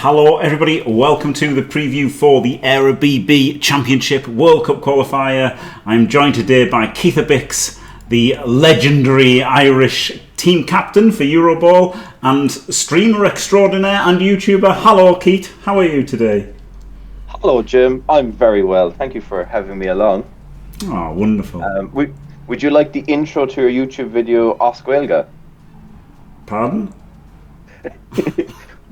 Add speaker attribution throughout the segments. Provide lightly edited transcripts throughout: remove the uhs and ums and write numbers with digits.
Speaker 1: Hello everybody, welcome to the preview for the EireBB Championship World Cup Qualifier. I'm joined today by Keithabix, the legendary Irish team captain for EuroBall and streamer extraordinaire and YouTuber. Hello Keith, how are you today?
Speaker 2: Hello Jim, I'm very well, thank you for having me along.
Speaker 1: Oh, wonderful.
Speaker 2: Would you like the intro to your YouTube video, Oscuelga?
Speaker 1: Pardon?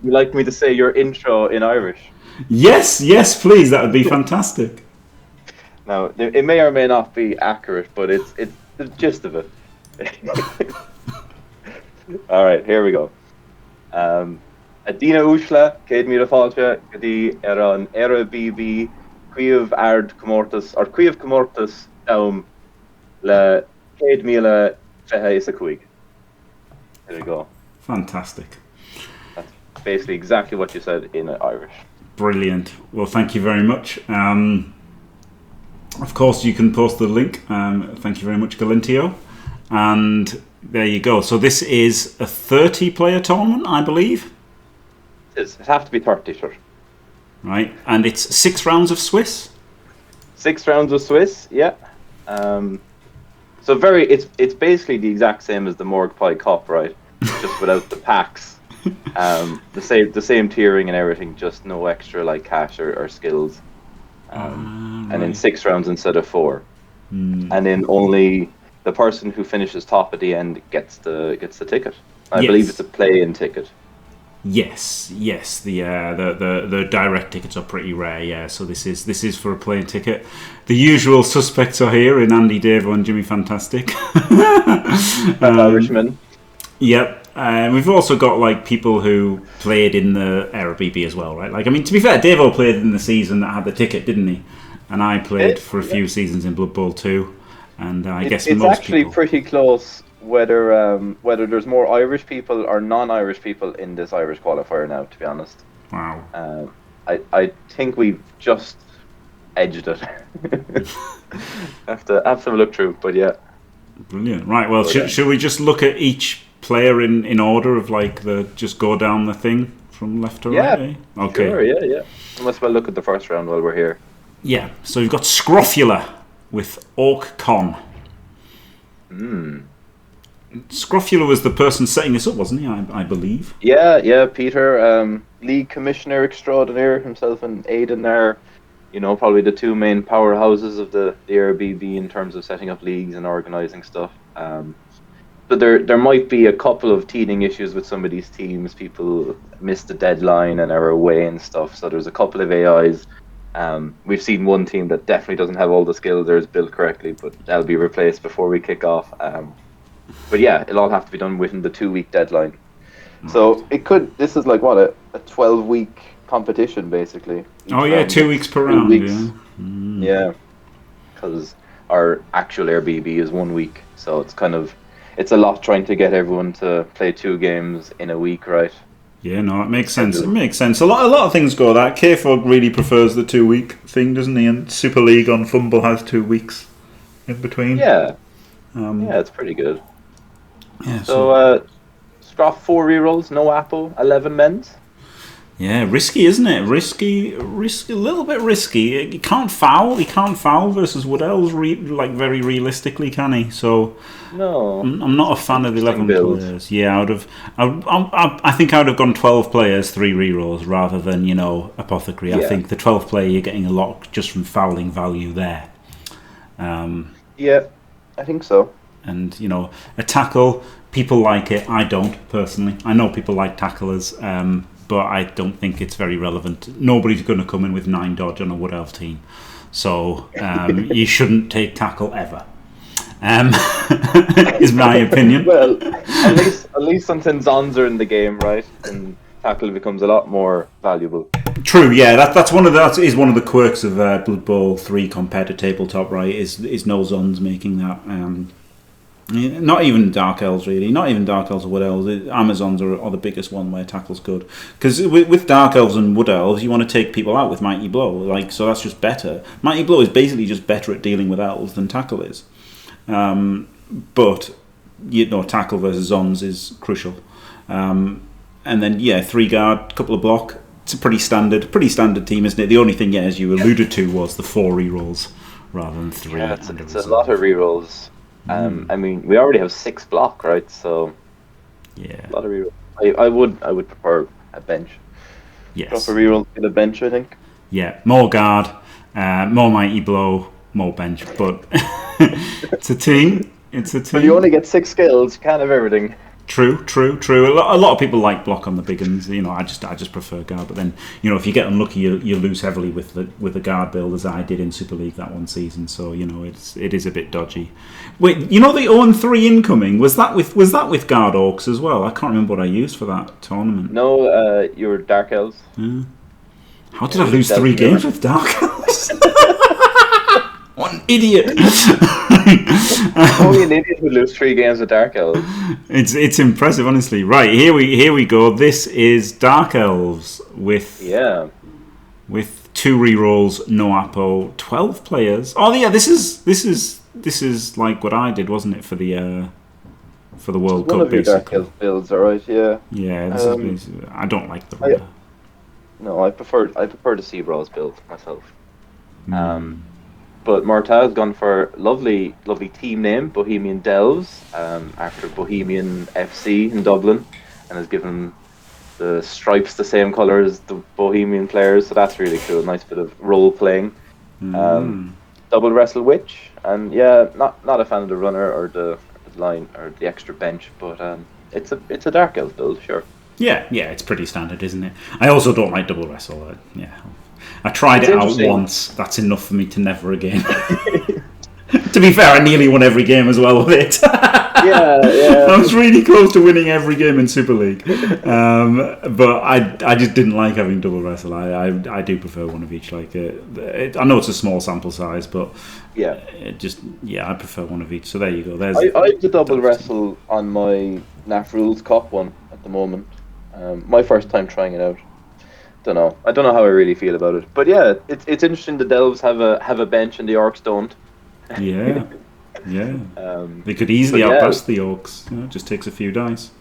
Speaker 2: Would you like me to say your intro in Irish?
Speaker 1: Yes, please, that would be fantastic.
Speaker 2: Now, it may or may not be accurate, but it's the gist of it. Alright, here we go. Adina Ushla, Céad Míle Fáilte, Gadi an EireBB, Cuiamh Ard Comórtas, or Cuiamh Comórtas, le Céad Míle Fiche is a Cuig. There we go.
Speaker 1: Fantastic.
Speaker 2: That's basically exactly what you said in Irish.
Speaker 1: Brilliant. Well, thank you very much. Of course, you can post the link. Thank you very much, Galintio. And there you go. So this is a 30-player tournament, I believe.
Speaker 2: It has to be 30, sure.
Speaker 1: Right, and it's 6 rounds of Swiss.
Speaker 2: 6 rounds of Swiss, yeah. So it's basically the exact same as the Morg Pie Cup, right? Just without the packs. The same tiering and everything, just no extra like cash or skills.
Speaker 1: Right.
Speaker 2: And then 6 rounds instead of 4. And then only the person who finishes top at the end gets the ticket. I believe it's a play-in ticket.
Speaker 1: Yes. The direct tickets are pretty rare. Yeah, so this is for a play-in ticket. The usual suspects are here in Andy, Davo, and Jimmy Fantastic.
Speaker 2: Irishman.
Speaker 1: Yep. We've also got like people who played in the EireBB as well, right? Like, I mean, to be fair, Davo played in the season that had the ticket, didn't he? And I played for a few seasons in Blood Bowl 2. And I guess
Speaker 2: it's
Speaker 1: most
Speaker 2: actually
Speaker 1: people...
Speaker 2: pretty close whether there's more Irish people or non-Irish people in this Irish qualifier now, to be honest.
Speaker 1: Wow.
Speaker 2: I think we've just edged it. have to look through, but yeah.
Speaker 1: Brilliant. Right, well, should we just look at each player in order of like just go down the thing from left to right? Eh? Okay.
Speaker 2: Sure, yeah. We must well look at the first round while we're here.
Speaker 1: Yeah, so you've got Scrofula with Orc Con. Scrofula was the person setting this up, wasn't he? I believe.
Speaker 2: Yeah, Peter, league commissioner extraordinaire himself, and Aidan are, probably the two main powerhouses of the EireBB in terms of setting up leagues and organising stuff. But there might be a couple of teething issues with some of these teams. People missed the deadline and are away and stuff. So there's a couple of AIs. We've seen one team that definitely doesn't have all the skills or is built correctly, but that'll be replaced before we kick off. But yeah, it'll all have to be done within the 2-week deadline. So this is like what, a 12-week competition basically.
Speaker 1: Oh yeah, 2 weeks per round.
Speaker 2: Yeah, because our actual EireBB is 1 week, so it's a lot trying to get everyone to play 2 games in a week, right?
Speaker 1: Yeah, no, it makes sense. It makes sense. A lot of things go that. K-Fog really prefers the 2-week thing, doesn't he? And Super League on Fumble has 2 weeks in between.
Speaker 2: Yeah, it's pretty good.
Speaker 1: Yeah.
Speaker 2: So, Scruff 4 rerolls, no Apple, 11 men's.
Speaker 1: Yeah, risky, isn't it? Risky, a little bit risky. He can't foul versus Woodell's very realistically, can he? So
Speaker 2: no,
Speaker 1: I'm not a fan of 11 players. Yeah, I think I would have gone 12 players, 3 rerolls rather than Apothecary. Yeah. I think the 12 player you're getting a lot just from fouling value there.
Speaker 2: Yeah, I think so.
Speaker 1: And a tackle, people like it. I don't personally. I know people like tacklers. But I don't think it's very relevant. Nobody's going to come in with 9 dodge on a Wood Elf team. So you shouldn't take tackle ever. Is my opinion.
Speaker 2: Well, at least until Zons are in the game, right? And tackle becomes a lot more valuable.
Speaker 1: True, yeah. That is one of the quirks of Blood Bowl 3 compared to tabletop, right? Is no Zons making that. Not even Dark Elves, really. Not even Dark Elves or Wood Elves. Amazons are the biggest one where tackle's good. Because with Dark Elves and Wood Elves, you want to take people out with Mighty Blow. So that's just better. Mighty Blow is basically just better at dealing with elves than tackle is. But, tackle versus Zons is crucial. And then, 3 guard, couple of block, it's a pretty standard team, isn't it? The only thing, as you alluded to, was the 4 rerolls rather than 3.
Speaker 2: Yeah, it's a lot of rerolls. I mean, we already have 6 block, right? So
Speaker 1: yeah,
Speaker 2: a lot of rerolls. I would prefer a bench.
Speaker 1: Yes.
Speaker 2: Drop a reroll in a bench, I think.
Speaker 1: Yeah, more guard, more mighty blow, more bench. But it's a team.
Speaker 2: When you only get 6 skills, you can't have everything.
Speaker 1: True. A lot of people like block on the big ones. I just prefer guard. But then, if you get unlucky, you lose heavily with the guard build, as I did in Super League that one season. So it is a bit dodgy. Wait, the 0-3 incoming, was that with guard orcs as well? I can't remember what I used for that tournament.
Speaker 2: No, you were Dark Elves.
Speaker 1: Yeah. How did I lose 3 games with Dark Elves? What an idiot!
Speaker 2: Only an idiot would lose 3 games with Dark Elves.
Speaker 1: It's impressive, honestly. Right, here we go. This is Dark Elves with 2 rerolls, no Apo, 12 players. Oh yeah, this is like what I did, wasn't it, for the World Cup?
Speaker 2: One of your Dark Elves builds, alright, yeah.
Speaker 1: Yeah, this is. I don't like the runner.
Speaker 2: No, I prefer the Sea Brawls build myself. But Mortaz's gone for lovely team name, Bohemian Delves, after Bohemian FC in Dublin, and has given the stripes the same colour as the Bohemian players, so that's really cool. Nice bit of role playing. Double Wrestle Witch, and not a fan of the runner or the line or the extra bench, but it's a Dark Elf build, sure.
Speaker 1: Yeah, it's pretty standard, isn't it? I also don't like double wrestle. I tried it out once. That's enough for me to never again. To be fair, I nearly won every game as well with it.
Speaker 2: Yeah.
Speaker 1: I was really close to winning every game in Super League, but I just didn't like having double wrestle. I do prefer one of each. I know it's a small sample size, but I prefer one of each. So there you go. There's
Speaker 2: I have the double wrestle on my NAF Rules Cup one at the moment. My first time trying it out. I don't know how I really feel about it, but yeah, it's interesting. The Delves have a bench and the Orcs don't.
Speaker 1: Yeah. They could easily outpass the Orcs. It just takes a few dice.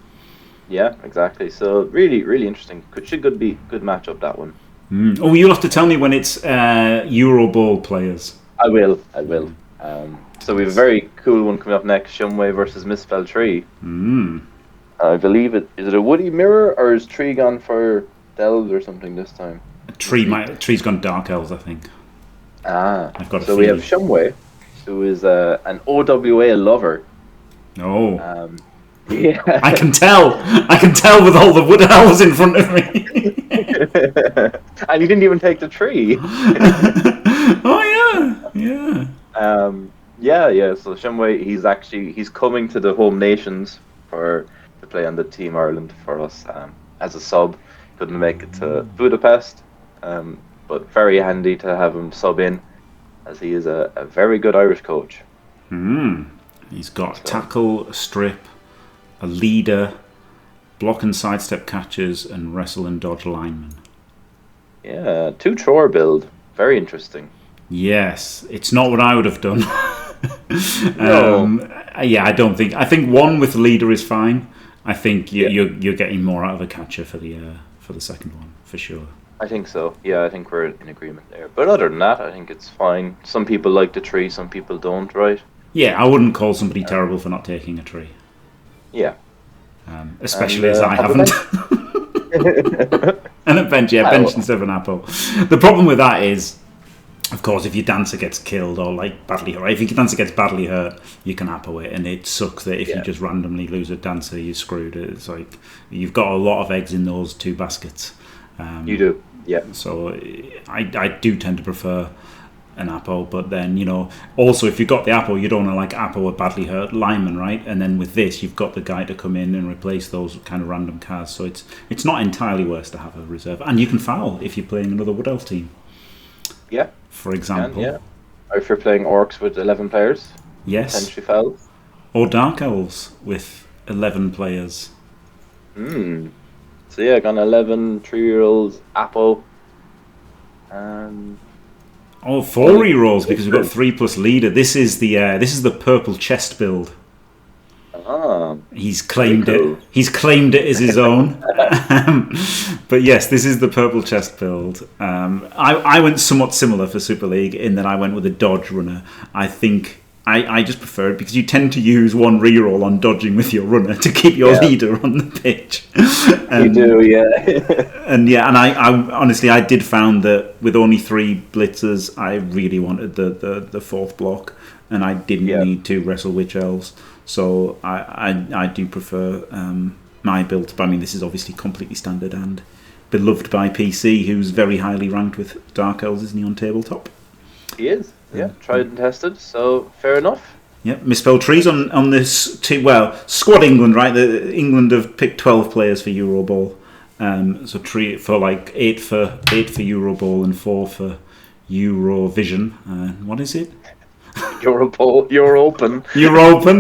Speaker 2: Yeah, exactly. So really, really interesting. Should be good matchup, that one.
Speaker 1: Oh, you'll have to tell me when it's Euro Bowl players.
Speaker 2: I will. So we have a very cool one coming up next: Shumway versus Misspelled Tree. I believe is it a Woody Mirror, or is Tree gone for Delves or something this time?
Speaker 1: Tree's gone Dark Elves, I think.
Speaker 2: I've got so we have Shumway, who is an OWA lover.
Speaker 1: Oh.
Speaker 2: Yeah.
Speaker 1: I can tell with all the wood elves in front of me.
Speaker 2: And he didn't even take the tree.
Speaker 1: Oh yeah.
Speaker 2: So Shumway, he's coming to the home nations to play on the Team Ireland for us as a sub. Couldn't make it to Budapest, but very handy to have him sub in, as he is a very good Irish coach.
Speaker 1: He's got tackle, a strip, a leader, block and sidestep catches, and wrestle and dodge linemen. Yeah,
Speaker 2: 2 Tror build. Very interesting.
Speaker 1: Yes, it's not what I would have done.
Speaker 2: No.
Speaker 1: I don't think. I think 1 with leader is fine. I think you're getting more out of a catcher for the second one, for sure.
Speaker 2: I think so. Yeah, I think we're in agreement there. But other than that, I think it's fine. Some people like the tree, some people don't, right?
Speaker 1: Yeah, I wouldn't call somebody terrible for not taking a tree.
Speaker 2: Yeah.
Speaker 1: Especially as I haven't. And a bench, bench instead of an Apo. The problem with that is, of course, if your dancer gets killed or badly hurt, if your dancer gets badly hurt, you can Apo it, and it sucks that if you just randomly lose a dancer, you're screwed. It's like you've got a lot of eggs in those 2 baskets.
Speaker 2: You do, yeah.
Speaker 1: So I do tend to prefer an Apo, but then also if you've got the Apo, you don't want to Apo a badly hurt lineman, right? And then with this, you've got the guy to come in and replace those kind of random cars. So it's not entirely worse to have a reserve, and you can foul if you're playing another Wood Elf team.
Speaker 2: Yeah.
Speaker 1: For example.
Speaker 2: Or if you're playing Orcs with 11 players.
Speaker 1: Yes.
Speaker 2: Potentially foul.
Speaker 1: Or Dark Elves with 11 players.
Speaker 2: So yeah, gone 11 3-year-olds, Apo.
Speaker 1: 4 rerolls because we've got 3 plus leader. This is the purple chest build. He's claimed it. He's claimed it as his own. But yes, this is the purple chest build. I went somewhat similar for Super League in that I went with a dodge runner. I think I just prefer it because you tend to use one reroll on dodging with your runner to keep your leader on the pitch.
Speaker 2: You do, yeah.
Speaker 1: And I honestly I did found that with only 3 blitzers, I really wanted the fourth block, and I didn't need to wrestle witch elves. So I do prefer my build. But I mean, this is obviously completely standard and beloved by PC, who's very highly ranked with Dark Elves, isn't he, on tabletop?
Speaker 2: He is, tried and tested, so fair enough.
Speaker 1: Yep, misspelled trees on this team. Well, Squad England, right? England have picked 12 players for Euroball. So tree for like 8 for Euroball and 4 for Eurovision. What is it?
Speaker 2: Europen.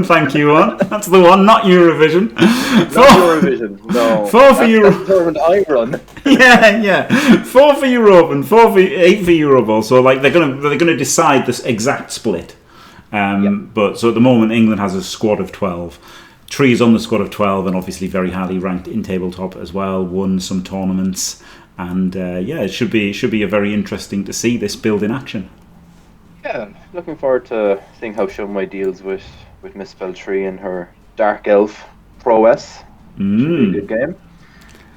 Speaker 1: Thank you, one. That's the one, not Eurovision.
Speaker 2: Not Eurovision, no.
Speaker 1: 4 for Euro.
Speaker 2: That's the tournament I run.
Speaker 1: Yeah. 4 for Europen, 8 for Euroball. So like they're gonna decide this exact split. But so at the moment, England has a squad of 12. Tree's on the squad of 12, and obviously very highly ranked in tabletop as well. Won some tournaments, and it should be a very interesting to see this build in action.
Speaker 2: Yeah, looking forward to seeing how Shumway deals with Misspelled Tree and her Dark Elf prowess. Should be a good game.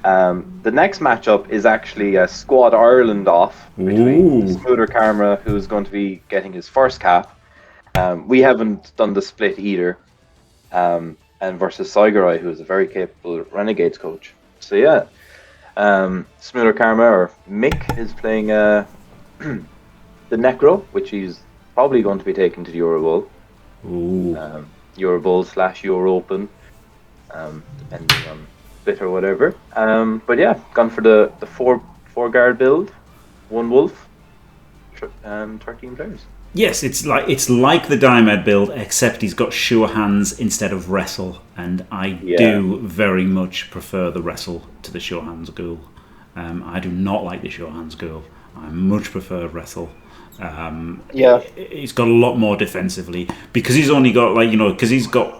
Speaker 2: The next matchup is actually a Squad Ireland off between Smoother Karma, who's going to be getting his first cap. We haven't done the split either. And versus Saigarai, who is a very capable Renegades coach. So yeah, Smoother Karma, or Mick, is playing the Necro, which he's probably going to be taking to the Eurobowl. Eurobowl / Europen, depending on split or whatever. But yeah, gone for the 4 guard build, 1 wolf, 13 players.
Speaker 1: Yes, it's like the Diomed build, except he's got sure hands instead of wrestle, and I do very much prefer the wrestle to the sure hands ghoul. I do not like the sure hands ghoul. I much prefer wrestle. He's got a lot more defensively because he's only got because he's got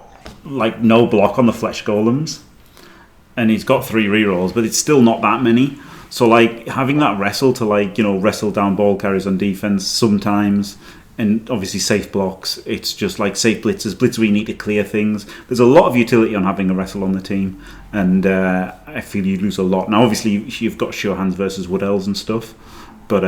Speaker 1: like no block on the flesh golems, and he's got 3 rerolls, but it's still not that many. So like having that wrestle to wrestle down ball carriers on defense sometimes, and obviously safe blocks. It's just like safe blitzers where you need to clear things. There's a lot of utility on having a wrestle on the team, and I feel you'd lose a lot. Now obviously you've got sure hands versus wood elves and stuff, but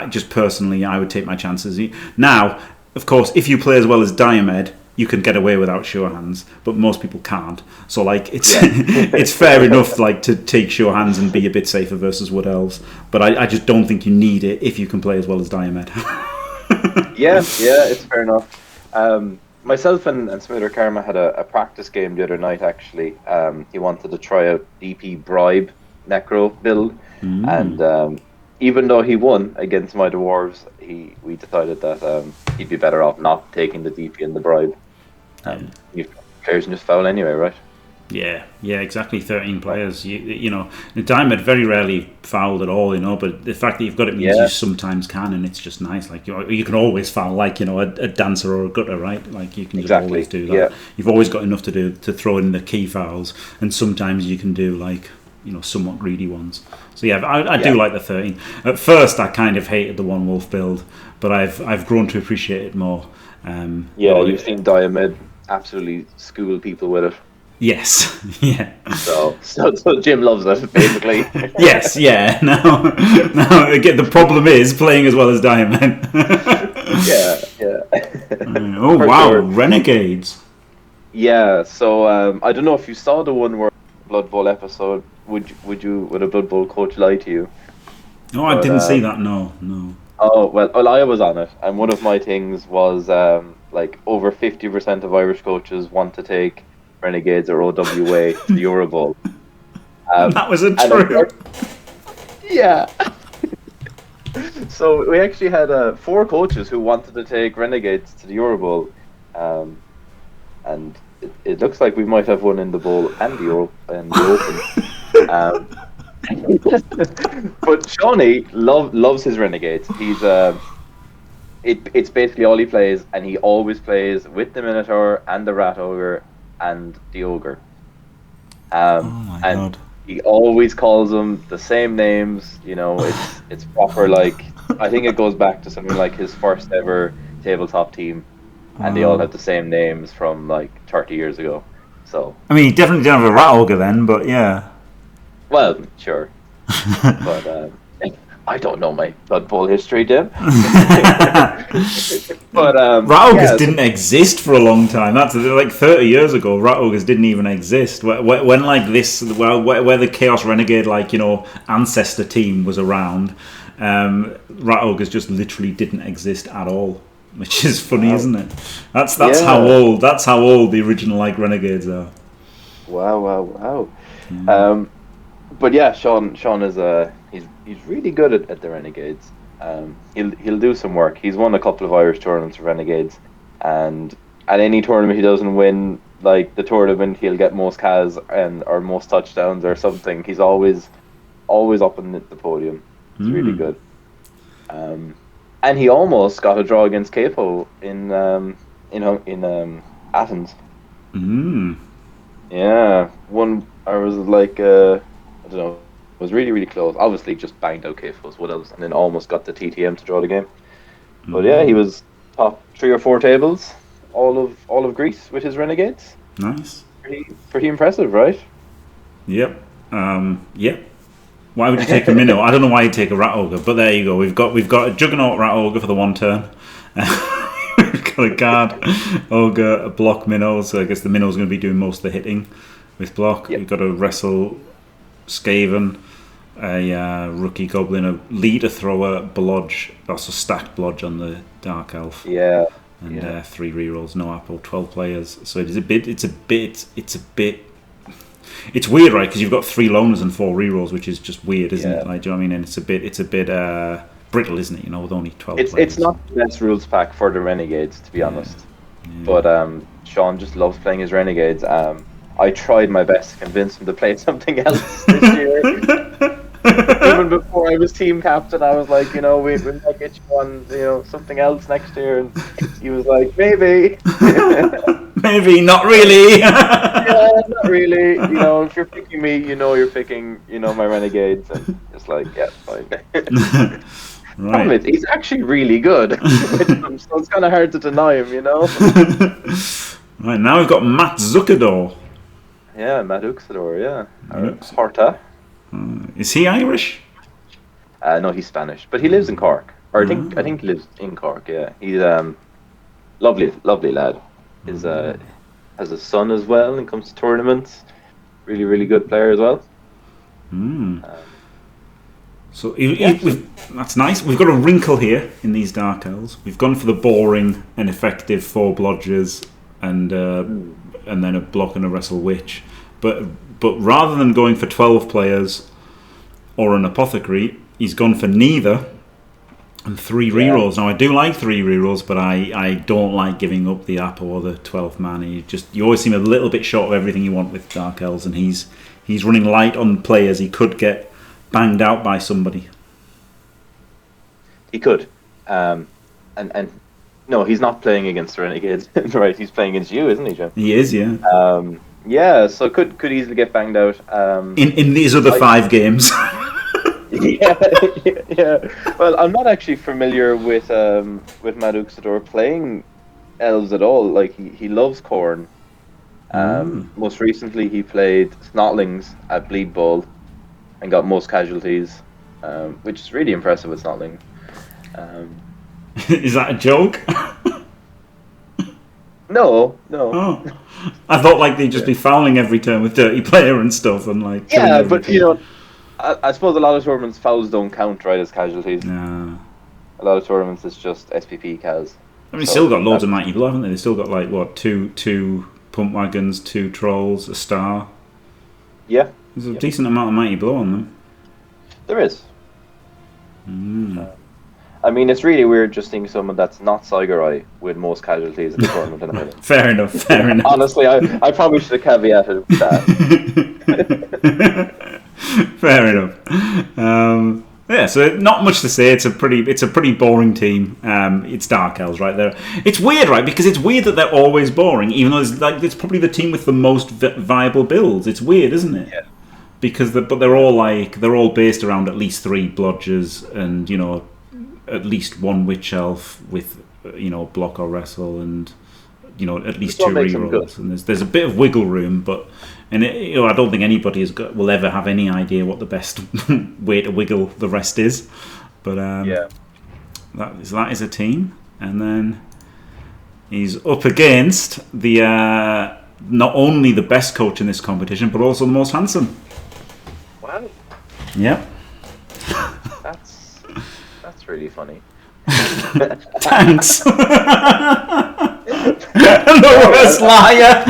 Speaker 1: just personally, I would take my chances. Now, of course, if you play as well as Diomed, you can get away without sure hands, but most people can't. So, like, it's fair enough, like, to take sure hands and be a bit safer versus wood elves. But I just don't think you need it if you can play as well as Diomed.
Speaker 2: yeah, it's fair enough. Myself and Smoother Karma had a practice game the other night. Actually, he wanted to try out DP Bribe Necro build, and even though he won against my dwarves, we decided that he'd be better off not taking the DP and the bribe. Players can just foul anyway, right? Yeah,
Speaker 1: exactly. 13 players. You know, the Diomed very rarely fouled at all. But the fact that you've got it means you sometimes can, and it's just nice. Like you can always foul, like a dancer or a gutter, right? Like you can just always do that. Yeah. You've always got enough to do to throw in the key fouls, and sometimes you can do somewhat greedy ones. So I do like the 13. At first, I kind of hated the one wolf build, but I've grown to appreciate it more.
Speaker 2: You've seen Diomed absolutely school people with it.
Speaker 1: Yes, yeah.
Speaker 2: So Jim loves it, basically.
Speaker 1: Yes, yeah. Now again, the problem is playing as well as Diomed. Wow, sure. Renegades.
Speaker 2: Yeah, so I don't know if you saw the one where Blood Bowl episode. Would a Blood Bowl coach lie to you?
Speaker 1: No, I didn't see that. No.
Speaker 2: Oh well, I was on it, and one of my things was like over 50% of Irish coaches want to take Renegades or OWA to the Euro Bowl.
Speaker 1: That wasn't true.
Speaker 2: Yeah. So we actually had 4 coaches who wanted to take Renegades to the Euro Bowl, and it looks like we might have one in the bowl and the Open. But Shawnee loves his Renegades. He's it's basically all he plays, and he always plays with the Minotaur and the Rat Ogre and the Ogre.
Speaker 1: Oh my god!
Speaker 2: He always calls them the same names. It's proper. Like, I think it goes back to something like his first ever tabletop team, and they all have the same names from like 30 years ago. So
Speaker 1: I mean, he definitely didn't have a rat ogre then, but yeah.
Speaker 2: Well, sure, but I don't know my Blood Bowl history, Jim. But
Speaker 1: rat ogres didn't exist for a long time. That's like 30 years ago. Rat ogres didn't even exist. When like this, where the Chaos Renegade ancestor team was around, rat ogres just literally didn't exist at all. Which is funny, isn't it? That's how old. That's how old the original renegades are.
Speaker 2: Wow. Yeah. But yeah, Sean is he's really good at the renegades. He'll do some work. He's won a couple of Irish tournaments for renegades, and at any tournament he doesn't win, like the tournament he'll get most Kaz or most touchdowns or something. He's always up in the podium. It's really good. And he almost got a draw against Capo in Athens. Yeah, one. I was like, I don't know. It was really, really close. Obviously, just banged out Capo's what else, and then almost got the TTM to draw the game. But yeah, he was top 3 or 4 tables, all of Greece with his renegades.
Speaker 1: Nice.
Speaker 2: Pretty impressive, right?
Speaker 1: Yep. Yep. Why would you take a minnow? I don't know why you'd take a rat ogre, but there you go. We've got a juggernaut rat ogre for the one turn. We've got a guard ogre, a block minnow. So I guess the minnow's going to be doing most of the hitting with block. Yep. We've got a wrestle Skaven, a rookie goblin, a leader thrower, blodge, also stacked blodge on the dark elf.
Speaker 2: Yeah.
Speaker 1: And 3 rerolls, no apple, 12 players. So it's a bit. It's weird, right? Because you've got 3 loners and 4 rerolls, which is just weird, isn't it? Like, do you know what I mean? And it's a bit brittle, isn't it? With only 12 players.
Speaker 2: It's not the best rules pack for the renegades, to be honest. Yeah. But Sean just loves playing his renegades. I tried my best to convince him to play something else this year. Even before I was team captain, I was like, we might get you on, something else next year. And he was like, maybe.
Speaker 1: Maybe, not really.
Speaker 2: Yeah, not really. If you're picking me, you're picking, my renegades. And it's like, yeah, fine. Right. He's actually really good. So it's kind of hard to deny him,
Speaker 1: Right, now we've got Matt Zuckador.
Speaker 2: Yeah, Matt Uxador, yeah. Horta.
Speaker 1: Is he Irish?
Speaker 2: No, he's Spanish, but he lives in Cork. Or I think he lives in Cork. Yeah, he's lovely lad. Has a son as well, and comes to tournaments. Really, really good player as well.
Speaker 1: So that's nice. We've got a wrinkle here in these Dark Elves. We've gone for the boring and effective 4 blodgers and then a block and a wrestle witch. But rather than going for 12 players or an apothecary, he's gone for neither and 3 rerolls. Now I do like 3 rerolls, but I don't like giving up the app or the 12 man. You always seem a little bit short of everything you want with Dark Elves, and he's running light on players. He could get banged out by somebody.
Speaker 2: He could, and no, he's not playing against the Renegades, right? He's playing against you, isn't he, Jim?
Speaker 1: He is, yeah.
Speaker 2: Yeah, so could easily get banged out.
Speaker 1: In these other 5 games.
Speaker 2: yeah. Well, I'm not actually familiar with Matt Uxador playing elves at all. Like he loves Khorne. Most recently, he played Snotlings at Bleed Bowl and got most casualties, which is really impressive with Snotling.
Speaker 1: Is that a joke?
Speaker 2: No.
Speaker 1: Oh. I thought they'd just be fouling every turn with dirty player and stuff and
Speaker 2: Yeah, but I suppose a lot of tournaments fouls don't count right as casualties.
Speaker 1: No.
Speaker 2: A lot of tournaments it's just SPP Kaz.
Speaker 1: I mean, they still got loads of Mighty Blow, haven't they? They still got two pump wagons, 2 trolls, a star.
Speaker 2: Yeah.
Speaker 1: There's a decent amount of Mighty Blow on them.
Speaker 2: There is. I mean, it's really weird just seeing someone that's not Saigarai with most casualties in the tournament in Ireland.
Speaker 1: Fair enough.
Speaker 2: Honestly, I probably should have caveated that.
Speaker 1: Fair enough. Yeah, so not much to say. It's a pretty boring team. It's Dark Elves, right there. It's weird, right? Because it's weird that they're always boring, even though it's probably the team with the most viable builds. It's weird, isn't it?
Speaker 2: Yeah.
Speaker 1: but they're all based around at least 3 blodgers and at least 1 witch elf with block or wrestle and at least 2 rerolls, and there's a bit of wiggle room, but I don't think anybody will ever have any idea what the best way to wiggle the rest is, but that is a team. And then he's up against the not only the best coach in this competition but also the most handsome.
Speaker 2: Wow.
Speaker 1: Yep.
Speaker 2: That's really funny.
Speaker 1: Thanks. The worst liar.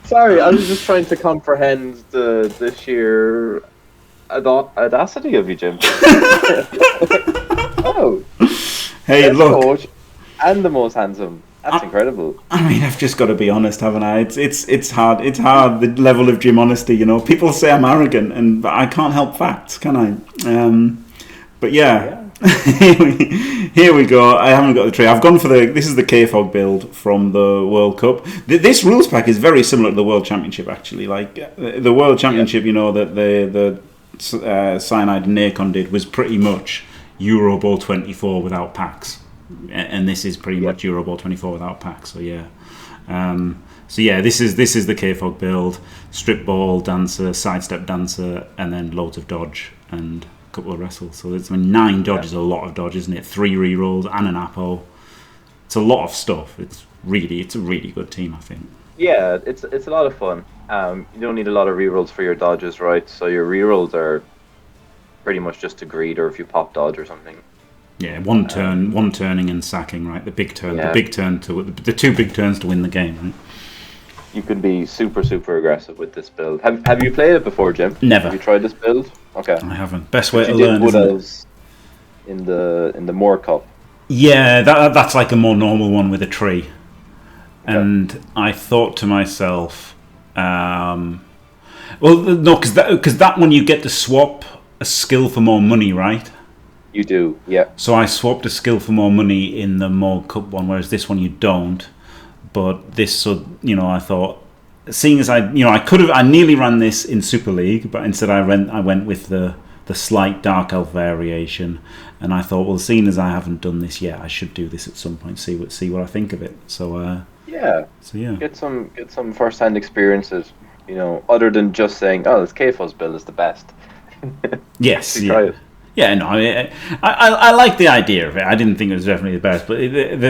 Speaker 2: Sorry, I was just trying to comprehend the sheer audacity of you, Jim. Oh,
Speaker 1: hey, look,
Speaker 2: coach and the most handsome. That's incredible.
Speaker 1: I mean, I've just got to be honest, haven't I? It's hard. It's hard, the level of Jim honesty. People say I'm arrogant, but I can't help facts, can I? But yeah. Here we go. I haven't got the tray. I've gone for this is the K-Fog build from the World Cup. This rules pack is very similar to the World Championship, actually. Like the World Championship, that the Cyanide and Nacon did was pretty much Euro Ball 24 without packs, and this is pretty much Euro Ball 24 without packs. So yeah, this is the K-Fog build: strip ball, dancer, sidestep dancer, and then loads of dodge and couple of wrestles. So it's 9 dodges, a lot of dodge, isn't it? 3 rerolls and an Apo. It's a lot of stuff. It's a really good team, I think.
Speaker 2: Yeah, it's a lot of fun. You don't need a lot of rerolls for your dodges, right? So your rerolls are pretty much just to greed or if you pop dodge or something.
Speaker 1: Yeah, one turning and sacking, right? The big turn, the 2 big turns to win the game, right?
Speaker 2: You can be super aggressive with this build. Have you played it before, Jim?
Speaker 1: Never.
Speaker 2: Have you tried this build? Okay.
Speaker 1: I haven't. Best way to learn, isn't it?
Speaker 2: In the Moore Cup.
Speaker 1: Yeah, that's like a more normal one with a tree. Okay. And I thought to myself, because that one you get to swap a skill for more money, right?
Speaker 2: You do, yeah.
Speaker 1: So I swapped a skill for more money in the Moore Cup one, whereas this one you don't. But this, I thought, seeing as I nearly ran this in Super League, but instead I went with the slight Dark Elf variation, and I thought, well, seeing as I haven't done this yet, I should do this at some point, see what I think of it. So get some first hand experiences, other than just saying, oh, this K-Fuzz build is the best. Yes,
Speaker 2: try it.
Speaker 1: Yeah, no, I like the idea of it. I didn't think it was definitely the best, but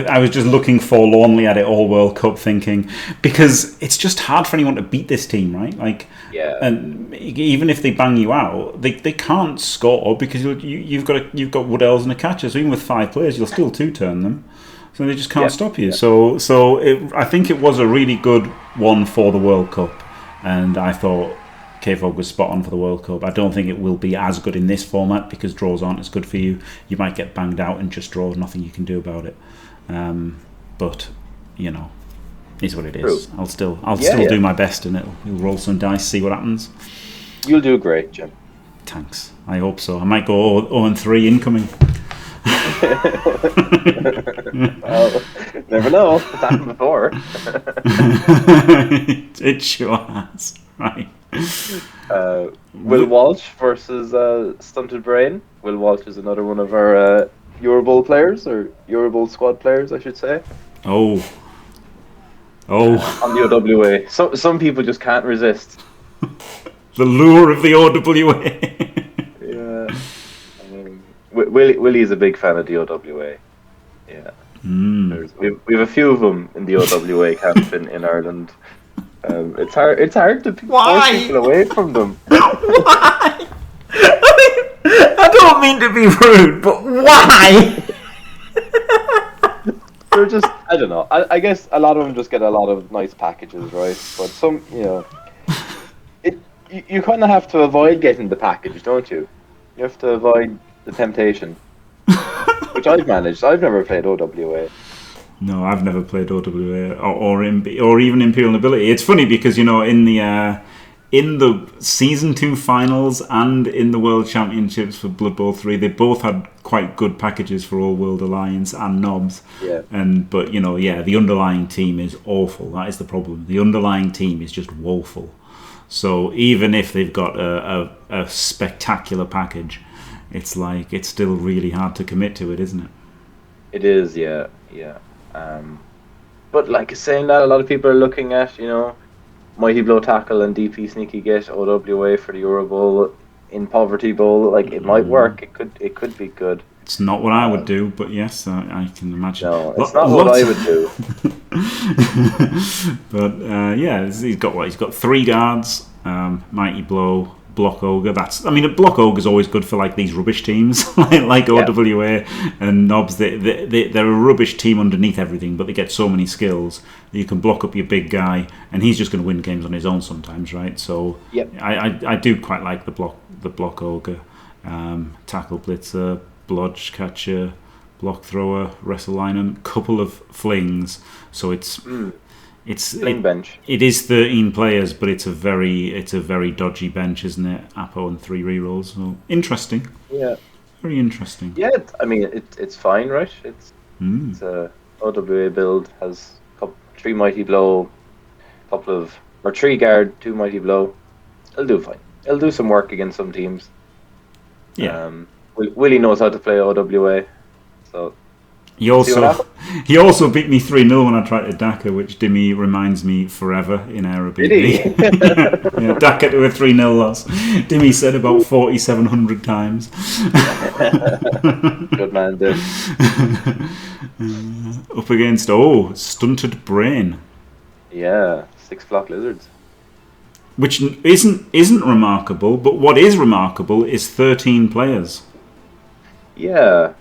Speaker 1: I was just looking forlornly at it all World Cup, thinking, because it's just hard for anyone to beat this team, right? Like,
Speaker 2: yeah.
Speaker 1: And even if they bang you out, they can't score because you've got Wood Elves and a catcher. So even with 5 players, you'll still 2-turn them. So they just can't stop you. Yeah. So I think it was a really good one for the World Cup, and I thought K-Fog was spot on for the World Cup. I don't think it will be as good in this format because draws aren't as good for you. You might get banged out and just draw, nothing you can do about it. But is what it is. True. I'll still do my best in it. You'll roll some dice, see what happens.
Speaker 2: You'll do great, Jim.
Speaker 1: Thanks. I hope so. I might go 0-3 incoming.
Speaker 2: Well, never know. It's happened before.
Speaker 1: It sure has. Right.
Speaker 2: Will Walsh versus Stunted Brain. Will Walsh is another one of our EuroBowl players, or EuroBowl squad players, I should say.
Speaker 1: Oh.
Speaker 2: On the OWA. Some people just can't resist.
Speaker 1: The lure of the OWA.
Speaker 2: Yeah. Willie is a big fan of the OWA. Yeah. We have a few of them in the OWA camp in Ireland. It's hard to force people away from them.
Speaker 1: Why? I don't mean to be rude, but why?
Speaker 2: They're just, I don't know. I guess a lot of them just get a lot of nice packages, right? But some, you kind of have to avoid getting the package, don't you? You have to avoid the temptation, which I've managed. I've never played OWA.
Speaker 1: No, I've never played OWA or even Imperial Nobility. It's funny because in the season 2 finals and in the World Championships for Blood Bowl 3, they both had quite good packages for All World Alliance and Knobs.
Speaker 2: Yeah.
Speaker 1: But the underlying team is awful. That is the problem. The underlying team is just woeful. So even if they've got a spectacular package, it's still really hard to commit to it, isn't it?
Speaker 2: It is, yeah. But like saying that, a lot of people are looking at, Mighty Blow Tackle and DP Sneaky Get OWA for the Euro Bowl in Poverty Bowl. Like, it might work. It could be good.
Speaker 1: It's not what I would do, but yes, I can imagine.
Speaker 2: No, it's not what I would do.
Speaker 1: But he's got 3 guards. Mighty Blow, Block Ogre. A Block Ogre is always good for like these rubbish teams, like OWA and Knobs. They're a rubbish team underneath everything, but they get so many skills that you can block up your big guy, and he's just going to win games on his own sometimes, right? So I do quite like the Block Ogre, Tackle Blitzer, Blodge Catcher, Block Thrower, Wrestle Lineman, couple of flings. So it's
Speaker 2: Fling bench.
Speaker 1: It is 13 players, but it's a very dodgy bench, isn't it? Apo and 3 rerolls. So interesting.
Speaker 2: Yeah.
Speaker 1: Very interesting.
Speaker 2: Yeah, it's fine, right? It's a OWA build, has 3 Mighty Blow, 3 guard, 2 Mighty Blow. It'll do fine. It'll do some work against some teams.
Speaker 1: Yeah.
Speaker 2: Willie knows how to play OWA, so.
Speaker 1: He also beat me 3-0 when I tried to Dakar, which Dimmy reminds me forever in EireBB.
Speaker 2: Did he?
Speaker 1: Yeah, Dakar to a 3-0 loss. Dimmy said about 4,700 times.
Speaker 2: Good man, Dim.
Speaker 1: Up against Stunted Brain.
Speaker 2: Yeah, 6 Flock Lizards.
Speaker 1: Which isn't remarkable, but what is remarkable is 13 players.
Speaker 2: Yeah,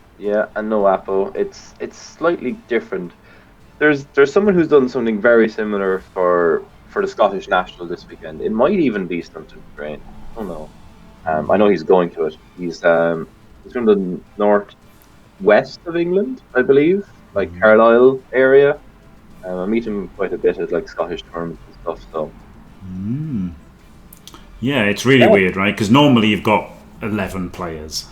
Speaker 2: and no Apo. It's slightly different. There's someone who's done something very similar for the Scottish National this weekend. It might even be Stunted Brain. I don't know. I know he's going to it. He's from the northwest of England, I believe, like Carlisle area. I meet him quite a bit at like Scottish tournaments and stuff. So.
Speaker 1: Yeah, it's really weird, right? Because normally you've got 11 players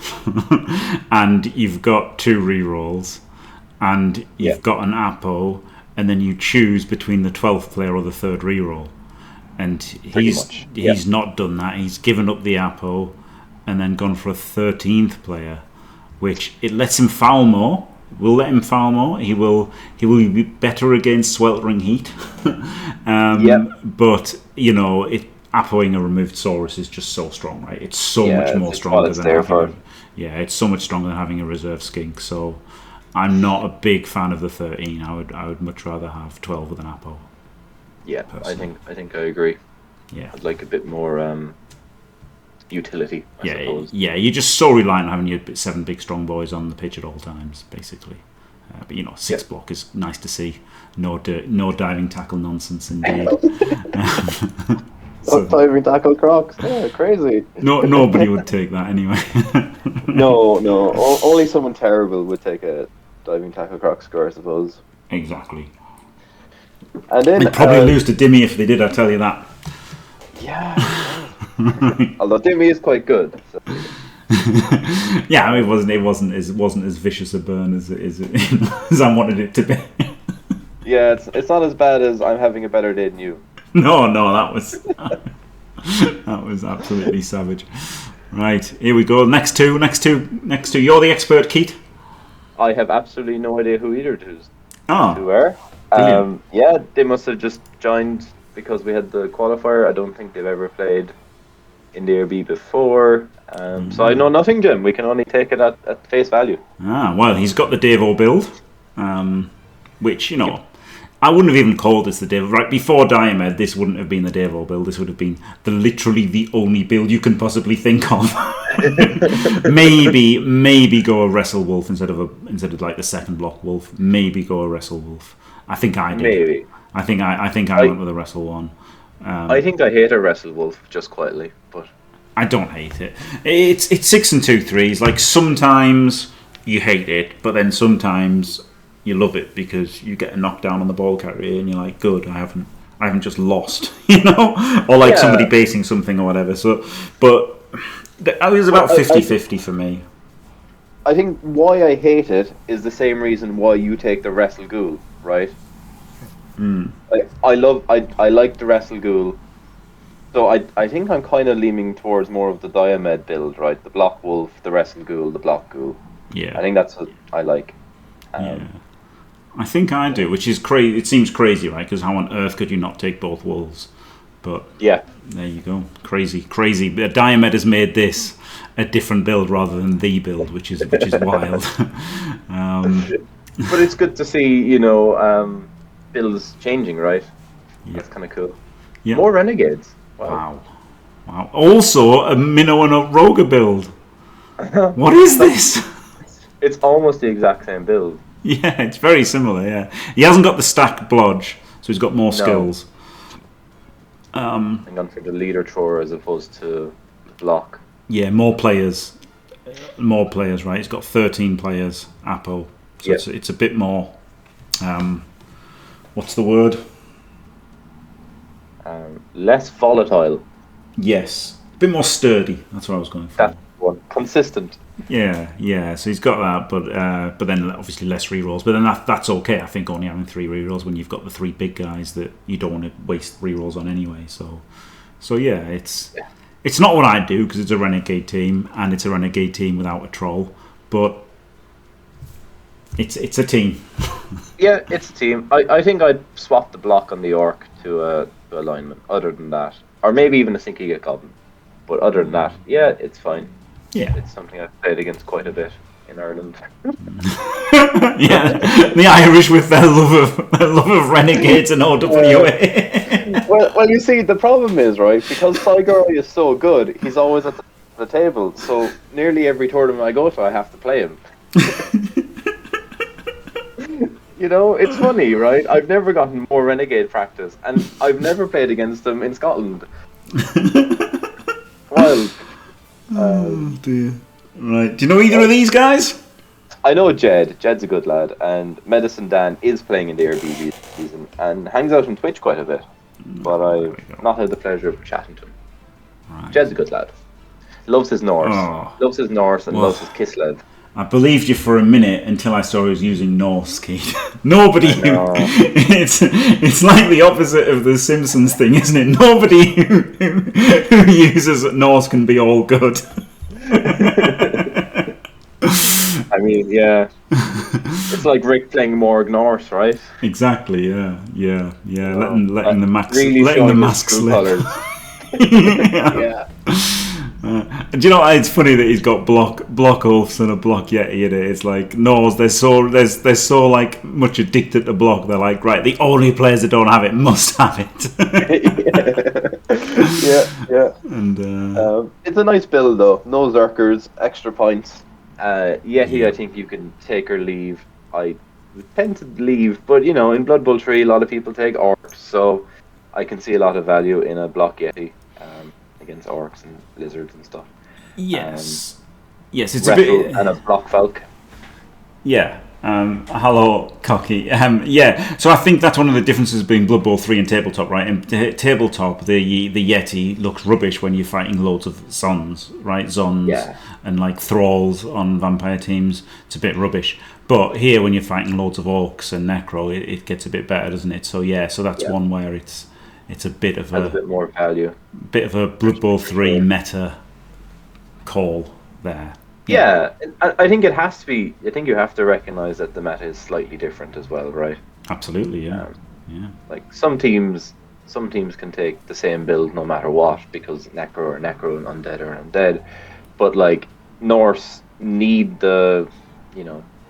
Speaker 1: and you've got 2 rerolls and you've got an Apo, and then you choose between the 12th player or the 3rd reroll, and he's not done that. He's given up the Apo and then gone for a 13th player, which it lets him foul more. We'll let him foul more. He will be better against sweltering heat. But Apoing a removed Saurus is just so strong, right? It's so much more stronger than it's so much stronger than having a reserve skink. So I'm not a big fan of the 13. I would much rather have 12 with an Apo.
Speaker 2: Yeah, personally. I think I agree.
Speaker 1: Yeah,
Speaker 2: I'd like a bit more utility. I suppose.
Speaker 1: Yeah. You're just so reliant on having your 7 big strong boys on the pitch at all times, basically. But 6 block is nice to see. No diving tackle nonsense, indeed.
Speaker 2: Diving tackle Crocs. Yeah, crazy.
Speaker 1: Nobody would take that anyway.
Speaker 2: No. Only someone terrible would take a diving tackle Croc score, I suppose.
Speaker 1: Exactly.
Speaker 2: And then
Speaker 1: they'd probably lose to Dimmy if they did. I tell you that.
Speaker 2: Yeah. Although Dimmy is quite good. So.
Speaker 1: Yeah, it wasn't as vicious a burn as as I wanted it to be.
Speaker 2: Yeah, it's not as bad as I'm having a better day than you.
Speaker 1: No, that was absolutely savage. Right, here we go. Next two. You're the expert, Keith.
Speaker 2: I have absolutely no idea who either two
Speaker 1: are.
Speaker 2: Yeah, they must have just joined because we had the qualifier. I don't think they've ever played in the EireBB before. So I know nothing, Jim. We can only take it at face value.
Speaker 1: Well, he's got the Davo build, which, I wouldn't have even called this the Davo. Right before Diomed, this wouldn't have been the Davo build. This would have been literally the only build you can possibly think of. maybe go a Wrestle Wolf instead of like the second block Wolf. Maybe go a Wrestle Wolf. I think I did.
Speaker 2: Maybe.
Speaker 1: I think I went with a Wrestle one.
Speaker 2: I think I hate a Wrestle Wolf just quietly, but
Speaker 1: I don't hate it. It's 6 and 2 3s. Like sometimes you hate it, but then sometimes you love it because you get a knockdown on the ball carrier and you're like, good, I haven't just lost, or like somebody basing something or whatever. So, but it was about 50-50 for me.
Speaker 2: I think why I hate it is the same reason why you take the Wrestle Ghoul, right? I like the Wrestle Ghoul So I think I'm kind of leaning towards more of the Diomed build, right? The Block Wolf, the Wrestle Ghoul, the Block Ghoul.
Speaker 1: Yeah.
Speaker 2: I think that's what I like.
Speaker 1: Yeah. I think I do, which is crazy. It seems crazy, right? Because how on earth could you not take both wolves? But
Speaker 2: yeah,
Speaker 1: there you go. Crazy. Diomed has made this a different build rather than the build, which is wild.
Speaker 2: But it's good to see, builds changing, right?
Speaker 1: Yeah.
Speaker 2: That's kind of cool.
Speaker 1: Yeah.
Speaker 2: More Renegades. Wow.
Speaker 1: Also, a Minnow and a Roger build. What is this?
Speaker 2: It's almost the exact same build.
Speaker 1: Yeah, it's very similar, yeah. He hasn't got the stacked blodge, so he's got more skills.
Speaker 2: I'm going for the leader thrower as opposed to the block.
Speaker 1: Yeah, more players, right? He's got 13 players, Apo. So it's a bit more, what's the word?
Speaker 2: Less volatile.
Speaker 1: Yes, a bit more sturdy. That's what I was going for.
Speaker 2: That's one. Consistent.
Speaker 1: Yeah. So he's got that, but then obviously less rerolls. But then that's okay. I think only having 3 rerolls when you've got the 3 big guys that you don't want to waste rerolls on anyway. So yeah, it's not what I do because it's a renegade team and it's a renegade team without a troll, but it's a team.
Speaker 2: Yeah, it's a team. I think I'd swap the block on the orc to alignment. Other than that, or maybe even a Sinky Goblin. But other than that, yeah, it's fine.
Speaker 1: Yeah,
Speaker 2: it's something I've played against quite a bit in Ireland.
Speaker 1: Yeah, the Irish with their love of renegades and OWA.
Speaker 2: well, you see, the problem is, right, because Cygar is so good, he's always at the table. So nearly every tournament I go to, I have to play him. It's funny, right? I've never gotten more renegade practice, and I've never played against them in Scotland. Wild.
Speaker 1: Oh dear. Right. Do you know either of these guys?
Speaker 2: I know Jed. Jed's a good lad, and Medicine Dan is playing in the EireBB season and hangs out on Twitch quite a bit. But I've not had the pleasure of chatting to him. Right. Jed's a good lad. Loves his Norse. Loves his Norse and loves his Kislev.
Speaker 1: I believed you for a minute until I saw he was using Norse, Keith. Nobody it's like the opposite of the Simpsons thing, isn't it? Nobody who uses Norse can be all good.
Speaker 2: I mean, yeah. It's like Rick playing Morg Norse, right?
Speaker 1: Exactly, yeah. Letting the mask
Speaker 2: really
Speaker 1: letting the mask slip.
Speaker 2: Yeah.
Speaker 1: Do you know? It's funny that he's got block Ulfs and a block Yeti in it. It's like Norse. They're so like much addicted to block. They're like, right, the only players that don't have it must have it.
Speaker 2: Yeah.
Speaker 1: And
Speaker 2: it's a nice build though. No Zerkers, extra points. Yeti, I think you can take or leave. I tend to leave, but in Blood Bowl 3, a lot of people take orcs, so I can see a lot of value in a block Yeti. Against orcs and lizards and stuff.
Speaker 1: Yes, it's
Speaker 2: Wrestle
Speaker 1: a bit
Speaker 2: and a block falk.
Speaker 1: Yeah. Hello, Cocky. Yeah. So I think that's one of the differences between Blood Bowl 3 and Tabletop, right? In Tabletop, the Yeti looks rubbish when you're fighting loads of Zons, right? Zons and like thralls on vampire teams. It's a bit rubbish. But here, when you're fighting loads of orcs and necro, it gets a bit better, doesn't it? So so that's one where it's a bit of
Speaker 2: a bit more value.
Speaker 1: Bit of a Blood Bowl 3 meta call there.
Speaker 2: Yeah, I think it has to be. I think you have to recognize that the meta is slightly different as well, right?
Speaker 1: Absolutely, yeah.
Speaker 2: Like some teams can take the same build no matter what because necro and undead are undead, but like Norse need the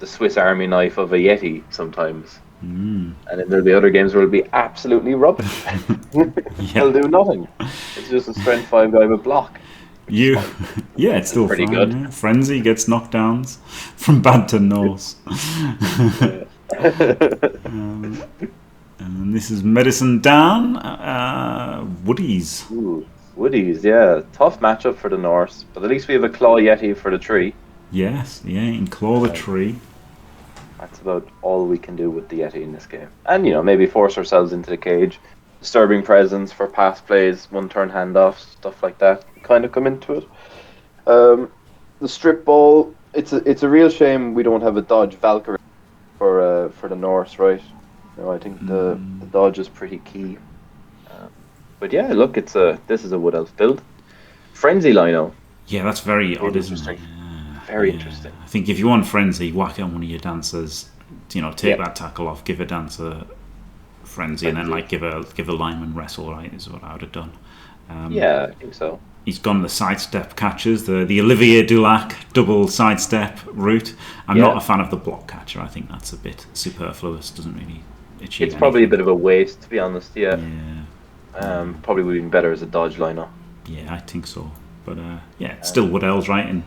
Speaker 2: Swiss Army knife of a Yeti sometimes. And then there'll be other games where it'll be absolutely rubbish. They'll do nothing. It's just a strength 5 guy with block.
Speaker 1: It's still
Speaker 2: pretty
Speaker 1: fine,
Speaker 2: good.
Speaker 1: Yeah. Frenzy gets knockdowns from bad to Norse. And this is Medicine Dan. Woodies.
Speaker 2: Ooh, Woodies, yeah. Tough matchup for the Norse, but at least we have a Claw Yeti for the tree.
Speaker 1: Yes, you can claw the tree.
Speaker 2: That's about all we can do with the Yeti in this game. And, maybe force ourselves into the cage. Disturbing presence for pass plays, 1-turn handoffs, stuff like that. Kind of come into it. The strip ball, it's a real shame we don't have a dodge Valkyrie for the Norse, right? I think the dodge is pretty key. But yeah, look, this is a Wood Elf build. Frenzy Lino.
Speaker 1: Yeah, that's very odd, isn't it?
Speaker 2: Interesting. Very interesting.
Speaker 1: I think if you want Frenzy, whack on one of your dancers. Take that tackle off, give a dancer Frenzy, and then like give a lineman wrestle. Right, is what I would have done.
Speaker 2: Yeah, I think so.
Speaker 1: He's gone the sidestep catches, the Olivier Dulac double sidestep route. I'm not a fan of the block catcher. I think that's a bit superfluous. Doesn't really achieve.
Speaker 2: It's probably a bit of a waste, to be honest. Yeah. Probably would have been better as a dodge liner.
Speaker 1: Yeah, I think so. But it's still Wood Elves, right? And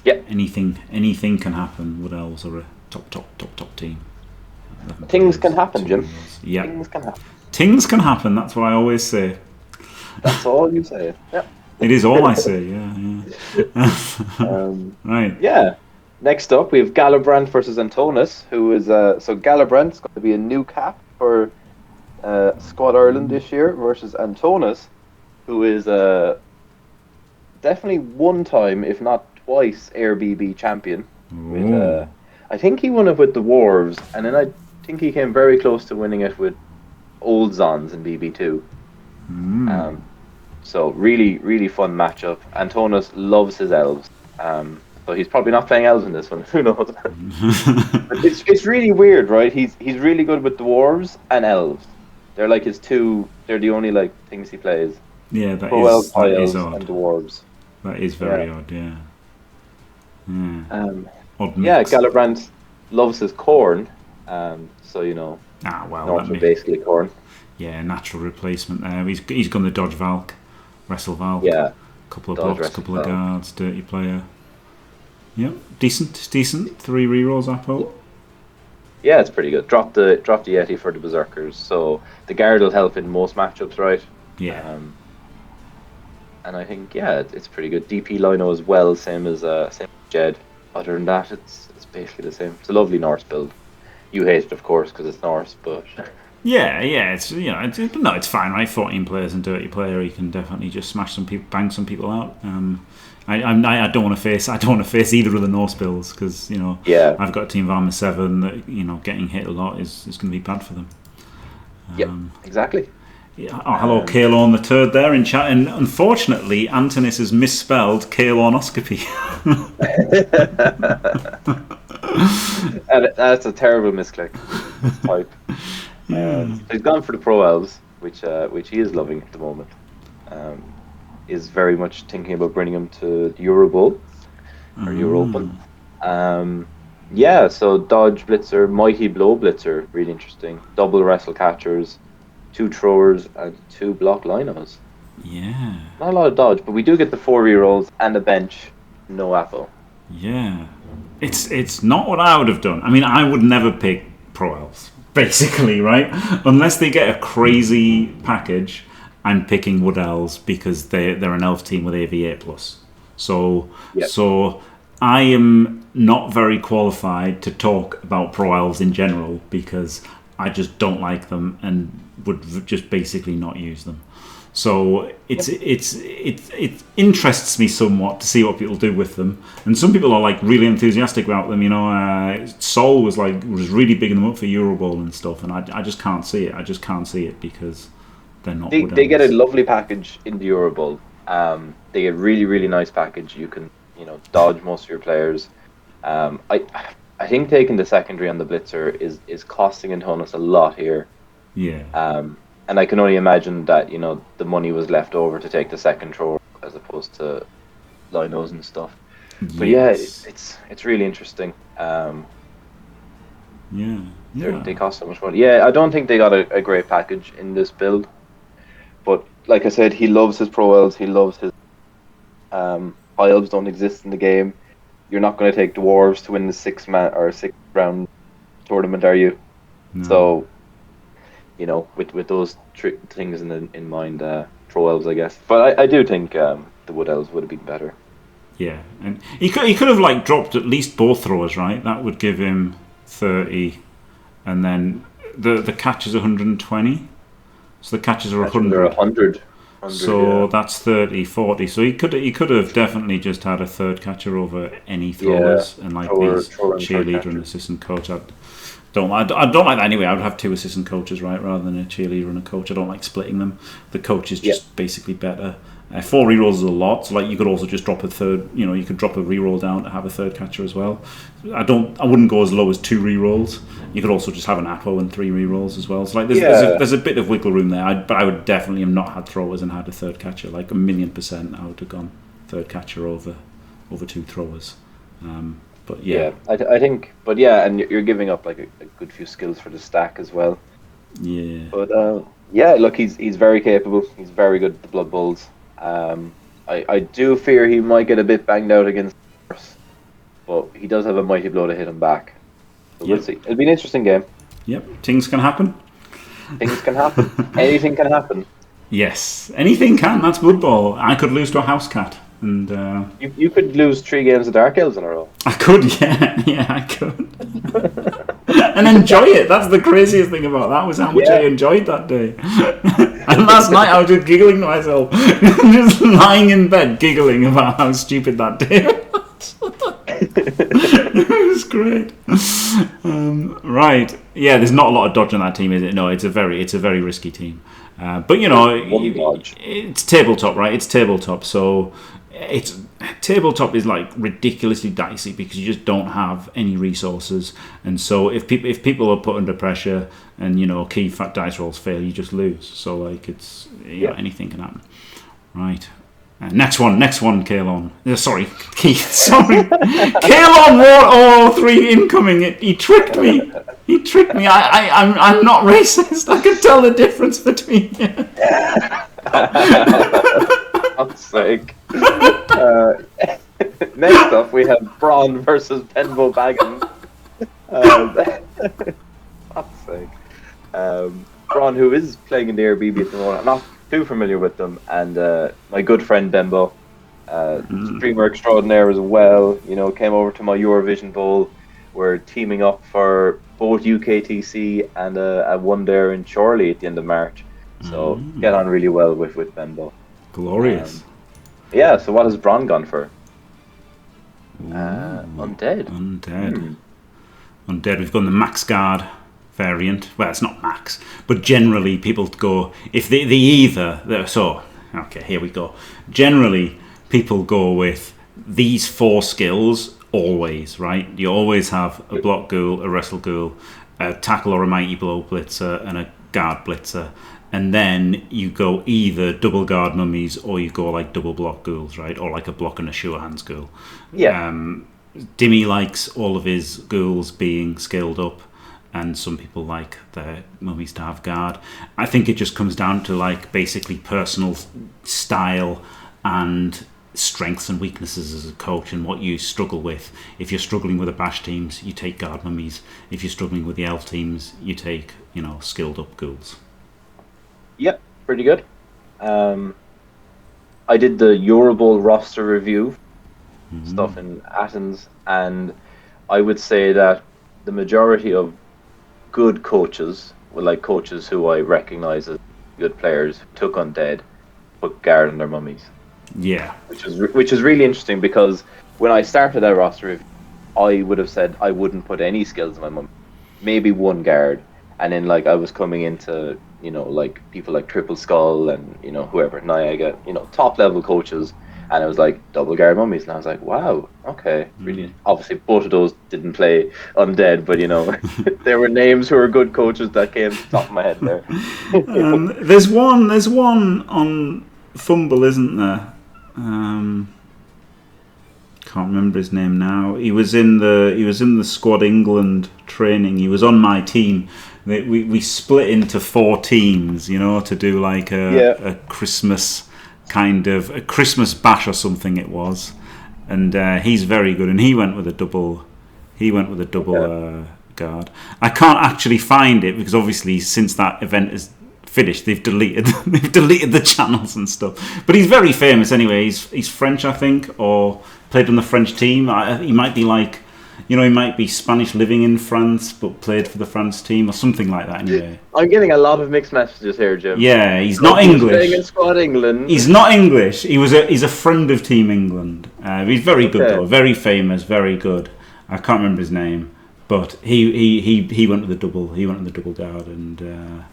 Speaker 1: anything can happen. Wood Elves are a top team.
Speaker 2: Things can happen, Jim.
Speaker 1: Yeah.
Speaker 2: Things can happen.
Speaker 1: Things can happen. That's what I always say.
Speaker 2: That's all you say. Yeah.
Speaker 1: It is all I say. Yeah. Right.
Speaker 2: Yeah. Next up, we have Galibrand versus Antonis, who is so Galibrand's going to be a new cap for Squad Ireland this year versus Antonis, who is definitely one time, if not twice, EireBB champion. With, I think he won it with the Dwarves, and then I think he came very close to winning it with Old Zons in BB2. So really, really fun matchup. Antonis loves his elves. So he's probably not playing elves in this one. Who knows? it's really weird, right? He's really good with dwarves and elves. They're like his two. They're the only like things he plays.
Speaker 1: Yeah, that is odd.
Speaker 2: And dwarves.
Speaker 1: That is very odd. Yeah.
Speaker 2: Odd mix. Galibrand loves his corn. So North are basically corn.
Speaker 1: Yeah, natural replacement there. He's gone the dodge Valk, wrestle Valk.
Speaker 2: Yeah.
Speaker 1: Couple of blocks, couple of guards, dirty player. Yep, decent. 3 rerolls, Apple.
Speaker 2: Yeah, it's pretty good. Drop the Yeti for the Berserkers, so the guard will help in most matchups, right?
Speaker 1: Yeah.
Speaker 2: And I think it's pretty good. DP Lino as well, same as Jed. Other than that, it's basically the same. It's a lovely Norse build. You hate it, of course, because it's Norse, but
Speaker 1: yeah, it's fine, right? 14 players and dirty player, he can definitely just smash some people, bang some people out. I don't want to face either of the Norse builds because I've got a team of Armour 7 that getting hit a lot is going to be bad for them.
Speaker 2: Exactly.
Speaker 1: Yeah. Oh, hello, Kalon the Turd there in chat, and unfortunately, Antonis has misspelled Kalonoscopy.
Speaker 2: And that's a terrible misclick. Type. So he's gone for the Pro Elves, which he is loving at the moment. Is very much thinking about bringing him to the EuroBowl or EuroOpen. So Dodge Blitzer, Mighty Blow Blitzer, really interesting. Double Wrestle Catchers, 2 Throwers, and 2 Block Linos.
Speaker 1: Yeah.
Speaker 2: Not a lot of dodge, but we do get the 4 rerolls and a bench, no Apple.
Speaker 1: Yeah. It's not what I would have done. I mean, I would never pick Pro Elves, basically, right? Unless they get a crazy package. I'm picking Wood Elves because they're an elf team with AV8+. So I am not very qualified to talk about Pro Elves in general because I just don't like them and would just basically not use them. So it interests me somewhat to see what people do with them, and some people are like really enthusiastic about them. Sol was really bigging them up for EuroBowl and stuff, and I just can't see it. I just can't see it because they're not.
Speaker 2: They get a lovely package in the EuroBowl. They get really, really nice package. You can dodge most of your players. I think taking the secondary on the Blitzer is costing Antonis a lot here.
Speaker 1: Yeah.
Speaker 2: And I can only imagine that the money was left over to take the second thrower as opposed to linos and stuff. But it's really interesting. They cost so much money. Yeah, I don't think they got a great package in this build. But like I said, he loves his Pro Elves. He loves his High Elves don't exist in the game. You're not going to take Dwarves to win the 6th round tournament, are you?
Speaker 1: No.
Speaker 2: So, with those things in mind, Pro Elves, I guess. But I do think the Wood Elves would have been better.
Speaker 1: Yeah, and he could have dropped at least both throwers, right? That would give him 30, and then the catch is 120. So the catches are 100.
Speaker 2: 100.
Speaker 1: So that's 30, 40. So he could have definitely just had a third catcher over any throwers and like these cheerleader and assistant coach. I don't like that anyway. I would have 2 assistant coaches, right, rather than a cheerleader and a coach. I don't like splitting them. The coach is just basically better. 4 rerolls is a lot, so like you could also just drop a third. You could drop a reroll down to have a third catcher as well. I wouldn't go as low as 2 rerolls. You could also just have an Apo and 3 rerolls as well. So like there's a bit of wiggle room there. But I would definitely have not had throwers and had a third catcher. Like 1,000,000%, I would have gone third catcher over 2 throwers. But yeah,
Speaker 2: I think. But yeah, and you're giving up like a good few skills for the stack as well.
Speaker 1: Yeah.
Speaker 2: But look, he's very capable. He's very good at the Blood Bowls. I do fear he might get a bit banged out against us, but he does have a mighty blow to hit him back. So we'll see. It'll be an interesting game.
Speaker 1: Yep, things can happen.
Speaker 2: Things can happen. Anything can happen.
Speaker 1: Yes, anything can. That's Blood Bowl. I could lose to a house cat. And
Speaker 2: you could lose 3 games of Dark Elves in a row.
Speaker 1: I could, yeah, I could. And enjoy it. That's the craziest thing about that, was how much I enjoyed that day. And last night I was just giggling to myself, just lying in bed giggling about how stupid that day was. It was great. Right, yeah. There's not a lot of dodge on that team, is it? No, it's a very risky team. But it's tabletop, right? It's tabletop, so tabletop is like ridiculously dicey because you just don't have any resources, and so if people are put under pressure and key fat dice rolls fail, you just lose. So like it's anything can happen, right? Next one, Kalon. Sorry, Keith. Sorry, Kalon wore 3 incoming. He tricked me. I'm not racist. I can tell the difference between you.
Speaker 2: God's sake. Next up, we have Braun versus Benbow Baggins. God's sake. Braun, who is playing in the EireBB at the moment, I'm not too familiar with them, and my good friend Benbow, streamer extraordinaire as well, came over to my Eurovision Bowl. We're teaming up for both UKTC and a one there in Chorley at the end of March. So get on really well with Benbow.
Speaker 1: Glorious.
Speaker 2: So what has Braun gone for? Undead.
Speaker 1: Undead. We've gone the max guard variant. Well, it's not max, but generally people go if they either. So okay, here we go. Generally, people go with these 4 skills always. Right? You always have a block ghoul, a wrestle ghoul, a tackle or a mighty blow blitzer, and a guard blitzer. And then you go either double guard mummies or you go like double block ghouls, right? Or like a block and a sure hands ghoul.
Speaker 2: Yeah.
Speaker 1: Dimmy likes all of his ghouls being scaled up, and some people like their mummies to have guard. I think it just comes down to like basically personal style and strengths and weaknesses as a coach and what you struggle with. If you're struggling with the bash teams, you take guard mummies. If you're struggling with the elf teams, you take, skilled up ghouls.
Speaker 2: Yep, pretty good. I did the EuroBowl roster review stuff in Athens, and I would say that the majority of good coaches, like coaches who I recognise as good players, took Undead, put guard on their mummies.
Speaker 1: Yeah,
Speaker 2: which is really interesting, because when I started that roster review, I would have said I wouldn't put any skills on my mummy, maybe 1 guard, and then like I was coming into like people like Triple Skull and whoever, Niaga, top level coaches, and it was like double guard mummies, and I was like, wow, okay, really. Obviously both of those didn't play Undead, but there were names who were good coaches that came to the top of my head there.
Speaker 1: There's one on Fumble, isn't there? Can't remember his name now. He was in the Squad England training. He was on my team. We split into 4 teams, to do like a Christmas kind of a Christmas bash or something it was, and he's very good. And he went with a double. Guard. I can't actually find it because obviously since that event is finished, they've deleted the channels and stuff. But he's very famous anyway. He's French, I think, or played on the French team. He might be like he might be Spanish living in France, but played for the France team or something like that. Anyway,
Speaker 2: I'm getting a lot of mixed messages here, Jim.
Speaker 1: Yeah, he's not English.
Speaker 2: Playing in Squad England.
Speaker 1: He's not English. He's a friend of Team England. He's very good though, very famous, very good. I can't remember his name, but he went with the double. He went with the double guard, and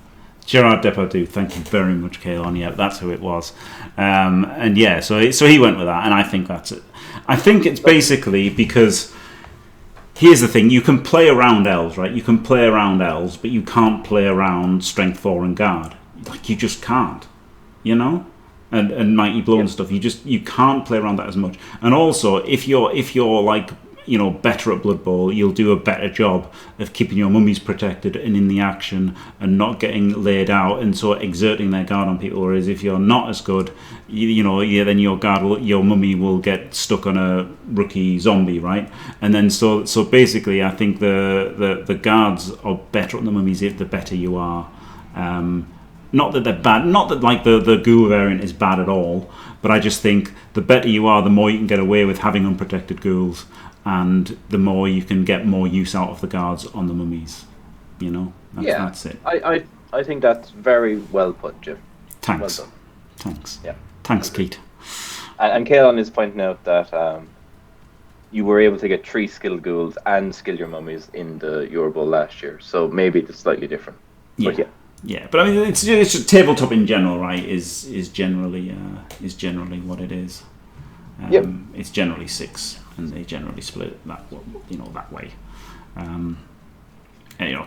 Speaker 1: Gerard Depardieu. Thank you very much, Kaelon. Yeah, that's who it was. And yeah, so he went with that, and I think that's it. I think it's basically because here's the thing: you can play around elves, right? You can play around elves, but you can't play around strength 4 and guard. Like you just can't, and mighty blow and stuff. You can't play around that as much. And also, if you're like better at Blood Bowl, you'll do a better job of keeping your mummies protected and in the action and not getting laid out and so exerting their guard on people. Whereas if you're not as good, then your mummy will get stuck on a rookie zombie, right? And then so basically, I think the guards are better on the mummies if the better you are. Not that they're bad, not that like the ghoul variant is bad at all, but I just think the better you are, the more you can get away with having unprotected ghouls, and the more you can get more use out of the guards on the mummies. That's it.
Speaker 2: I think that's very well put, Jim.
Speaker 1: Thanks.
Speaker 2: Well done.
Speaker 1: Thanks.
Speaker 2: Yeah.
Speaker 1: Thanks, Keith.
Speaker 2: And Kaelon is pointing out that you were able to get 3 skilled ghouls and skill your mummies in the Euro Bowl last year, so maybe it's slightly different.
Speaker 1: Yeah.
Speaker 2: But
Speaker 1: yeah, but I mean, it's just tabletop in general, right? Is generally what it is. It's generally 6, and they generally split that way. And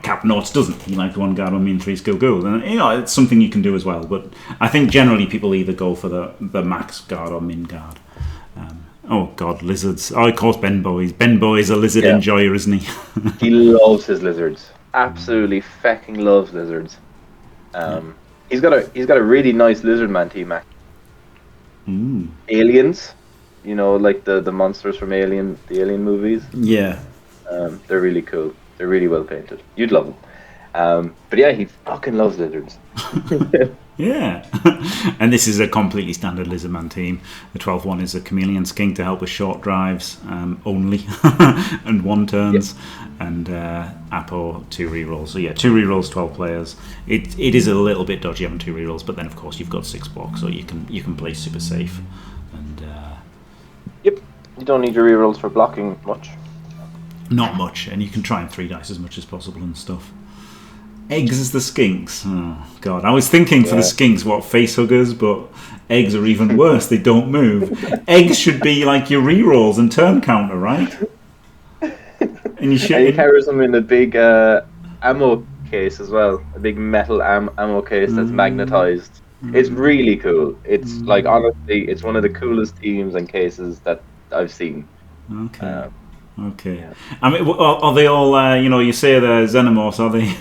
Speaker 1: Cap Notes doesn't. He likes 1 guard, 1 mean, 3 skill ghouls, and it's something you can do as well. But I think generally people either go for the max guard or min guard. Oh God, lizards! Oh, of course, Ben Boy. Ben Boy is a lizard enjoyer, isn't he?
Speaker 2: He loves his lizards. Absolutely fecking loves lizards. He's got a really nice Lizardman team. Aliens, like the monsters from the Alien movies.
Speaker 1: Yeah,
Speaker 2: they're really cool. They're really well painted. You'd love them. But yeah, he fucking loves lizards.
Speaker 1: Yeah, and this is a completely standard Lizardman team. The 12th one is a Chameleon Skink to help with short drives only, and 1 turns, and Apo 2 rerolls. So yeah, 2 rerolls, 12 players. It is a little bit dodgy having 2 rerolls, but then of course you've got 6 blocks, so you can play super safe. And
Speaker 2: you don't need your rerolls for blocking much.
Speaker 1: Not much, and you can try and 3 dice as much as possible and stuff. Eggs as the skinks. Oh God! I was thinking for the skinks, what face huggers, but eggs are even worse. They don't move. Eggs should be like your rerolls and turn counter, right? And you
Speaker 2: carry them in a big ammo case as well. A big metal ammo case that's magnetized. It's really cool. It's like honestly, it's one of the coolest teams and cases that I've seen.
Speaker 1: Okay. Okay. Yeah. I mean, are they all? You say they're Xenomorphs. Are they?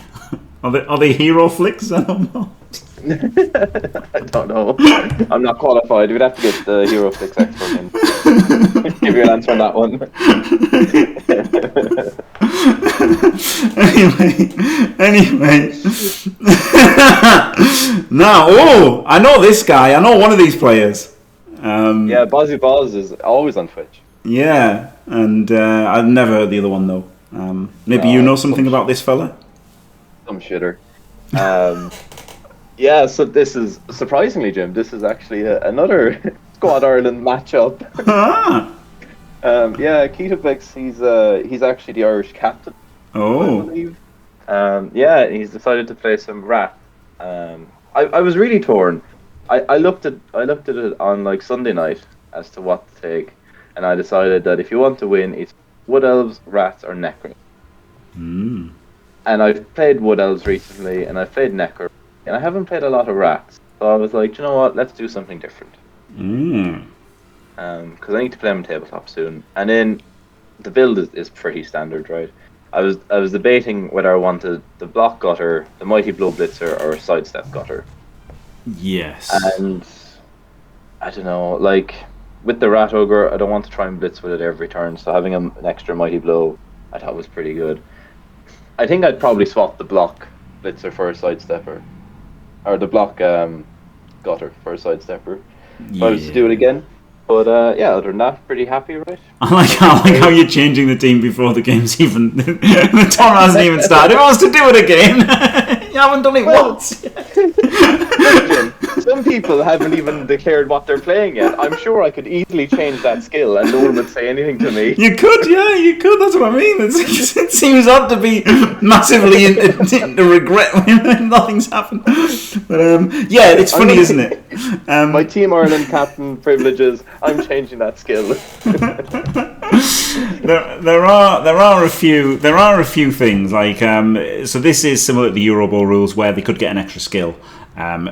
Speaker 1: Are they hero flicks? I don't know.
Speaker 2: I don't know. I'm not qualified. We'd have to get the hero flicks expert in. Give you an answer on that one.
Speaker 1: Anyway. Now, I know this guy. I know one of these players.
Speaker 2: Yeah, Bozzy Boz is always on Twitch.
Speaker 1: Yeah, and I've never heard the other one though. Maybe you know something about this fella?
Speaker 2: Some shitter. Yeah, so this is surprisingly, Jim. This is actually another Squad Ireland matchup. Yeah, Keithabix. He's actually the Irish captain.
Speaker 1: Oh.
Speaker 2: I believe. Yeah, he's decided to play some rat. I was really torn. I looked at it on like Sunday night as to what to take, and I decided that if you want to win, it's Wood Elves, Rats, or Necro. And I've played Wood Elves recently, and I've played Necro, and I haven't played a lot of Rats. So I was like, you know what? Let's do something different. Because I need to play them in tabletop soon. And then the build is pretty standard, right? I was debating whether I wanted the block gutter, the mighty blow blitzer, or a sidestep gutter.
Speaker 1: Yes.
Speaker 2: And I don't know, like with the rat ogre, I don't want to try and blitz with it every turn. So having an extra mighty blow, I thought was pretty good. I think I'd probably swap the block blitzer for a sidestepper, or the block gutter for a sidestepper. If I was to do it again, But yeah, other than that, pretty happy, right?
Speaker 1: I like how you're changing the team before the game's even the tournament hasn't even started. Who wants to do it again? You haven't done it once.
Speaker 2: Look, Jim, some people haven't even declared what they're playing yet. I'm sure I could easily change that skill and no one would say anything to me.
Speaker 1: You could, yeah, you could. That's what I mean. It seems odd to be massively in regret when nothing's happened. But yeah, it's funny, isn't it?
Speaker 2: My Team Ireland captain privileges. I'm changing that skill.
Speaker 1: there are a few things like so this is similar to the EuroBowl rules where they could get an extra skill,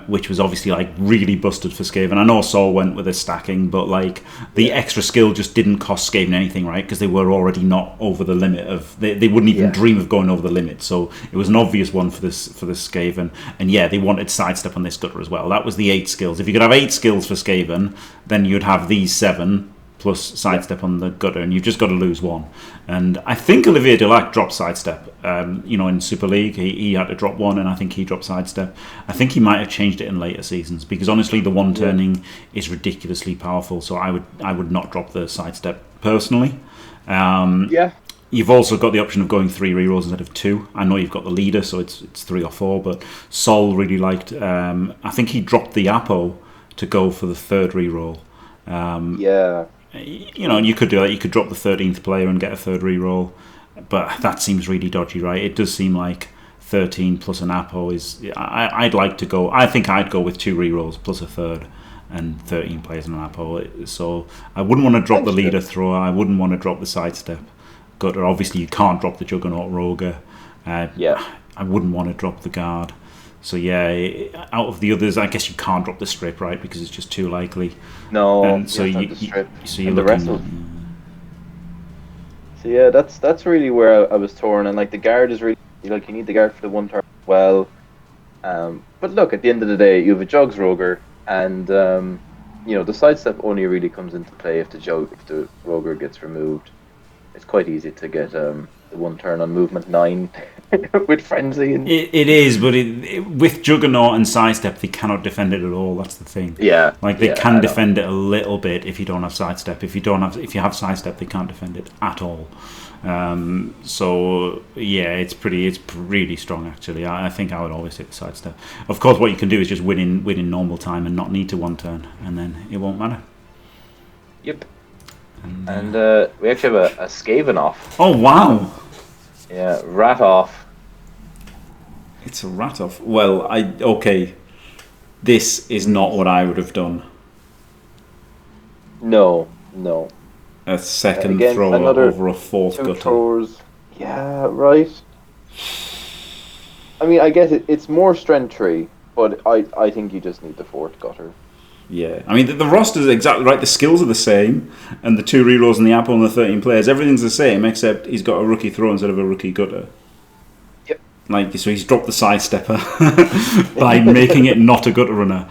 Speaker 1: which was obviously like really busted for Skaven. I know Saul went with a stacking, but like the extra skill just didn't cost Skaven anything, right? Because they were already not over the limit of they wouldn't even dream of going over the limit. So it was an obvious one for this Skaven, and yeah, they wanted sidestep on this gutter as well. That was the 8 skills. If you could have 8 skills for Skaven, then you'd have these 7. Plus sidestep on the gutter, and you've just got to lose 1. And I think Olivier Delac dropped sidestep. In Super League, he had to drop 1, and I think he dropped sidestep. I think he might have changed it in later seasons because honestly, the one turning is ridiculously powerful. So I would not drop the sidestep personally. You've also got the option of going 3 rerolls instead of 2. I know you've got the leader, so it's 3 or 4. But Sol really liked. I think he dropped the Apo to go for the 3rd reroll. You could do that. You could drop the 13th player and get a 3rd reroll, but that seems really dodgy, right? It does seem like 13 plus an Apo is. I'd like to go. I think I'd go with 2 rerolls plus a 3rd and 13 players in an Apo. So I wouldn't want to drop the leader thrower. I wouldn't want to drop the sidestep gutter. Obviously, you can't drop the Juggernaut Roger. I wouldn't want to drop the guard. So yeah, out of the others, I guess you can't drop the strip, right? Because it's just too likely.
Speaker 2: No,
Speaker 1: and so you're looking.
Speaker 2: So yeah, that's really where I was torn, and like the guard is really like you need the guard for the 1 turn as well. But look, at the end of the day, you have a Jugs Roger, and the sidestep only really comes into play if the Roger gets removed. It's quite easy to get the 1 turn on movement 9 with frenzy. And
Speaker 1: it is, but with Juggernaut and sidestep, they cannot defend it at all. That's the thing.
Speaker 2: Yeah,
Speaker 1: like they can defend it a little bit if you don't have sidestep. If you have sidestep, they can't defend it at all. So yeah, it's really strong actually. I think I would always take the sidestep. Of course, what you can do is just win in normal time and not need to 1 turn, and then it won't matter.
Speaker 2: Yep. And we actually have a Skaven off.
Speaker 1: Oh wow!
Speaker 2: Yeah, rat off.
Speaker 1: It's a rat off. Well, okay. This is not what I would have done.
Speaker 2: No.
Speaker 1: A second throw over a 4th gutter.
Speaker 2: Throws. Yeah, right. I mean, I guess it's more strength 3, but I think you just need the 4th gutter.
Speaker 1: Yeah, I mean the roster is exactly right. The skills are the same, and the 2 rerolls and the Apple and the 13 players, everything's the same except he's got a rookie throw instead of a rookie gutter.
Speaker 2: Yep.
Speaker 1: So he's dropped the sidestepper by making it not a gutter runner.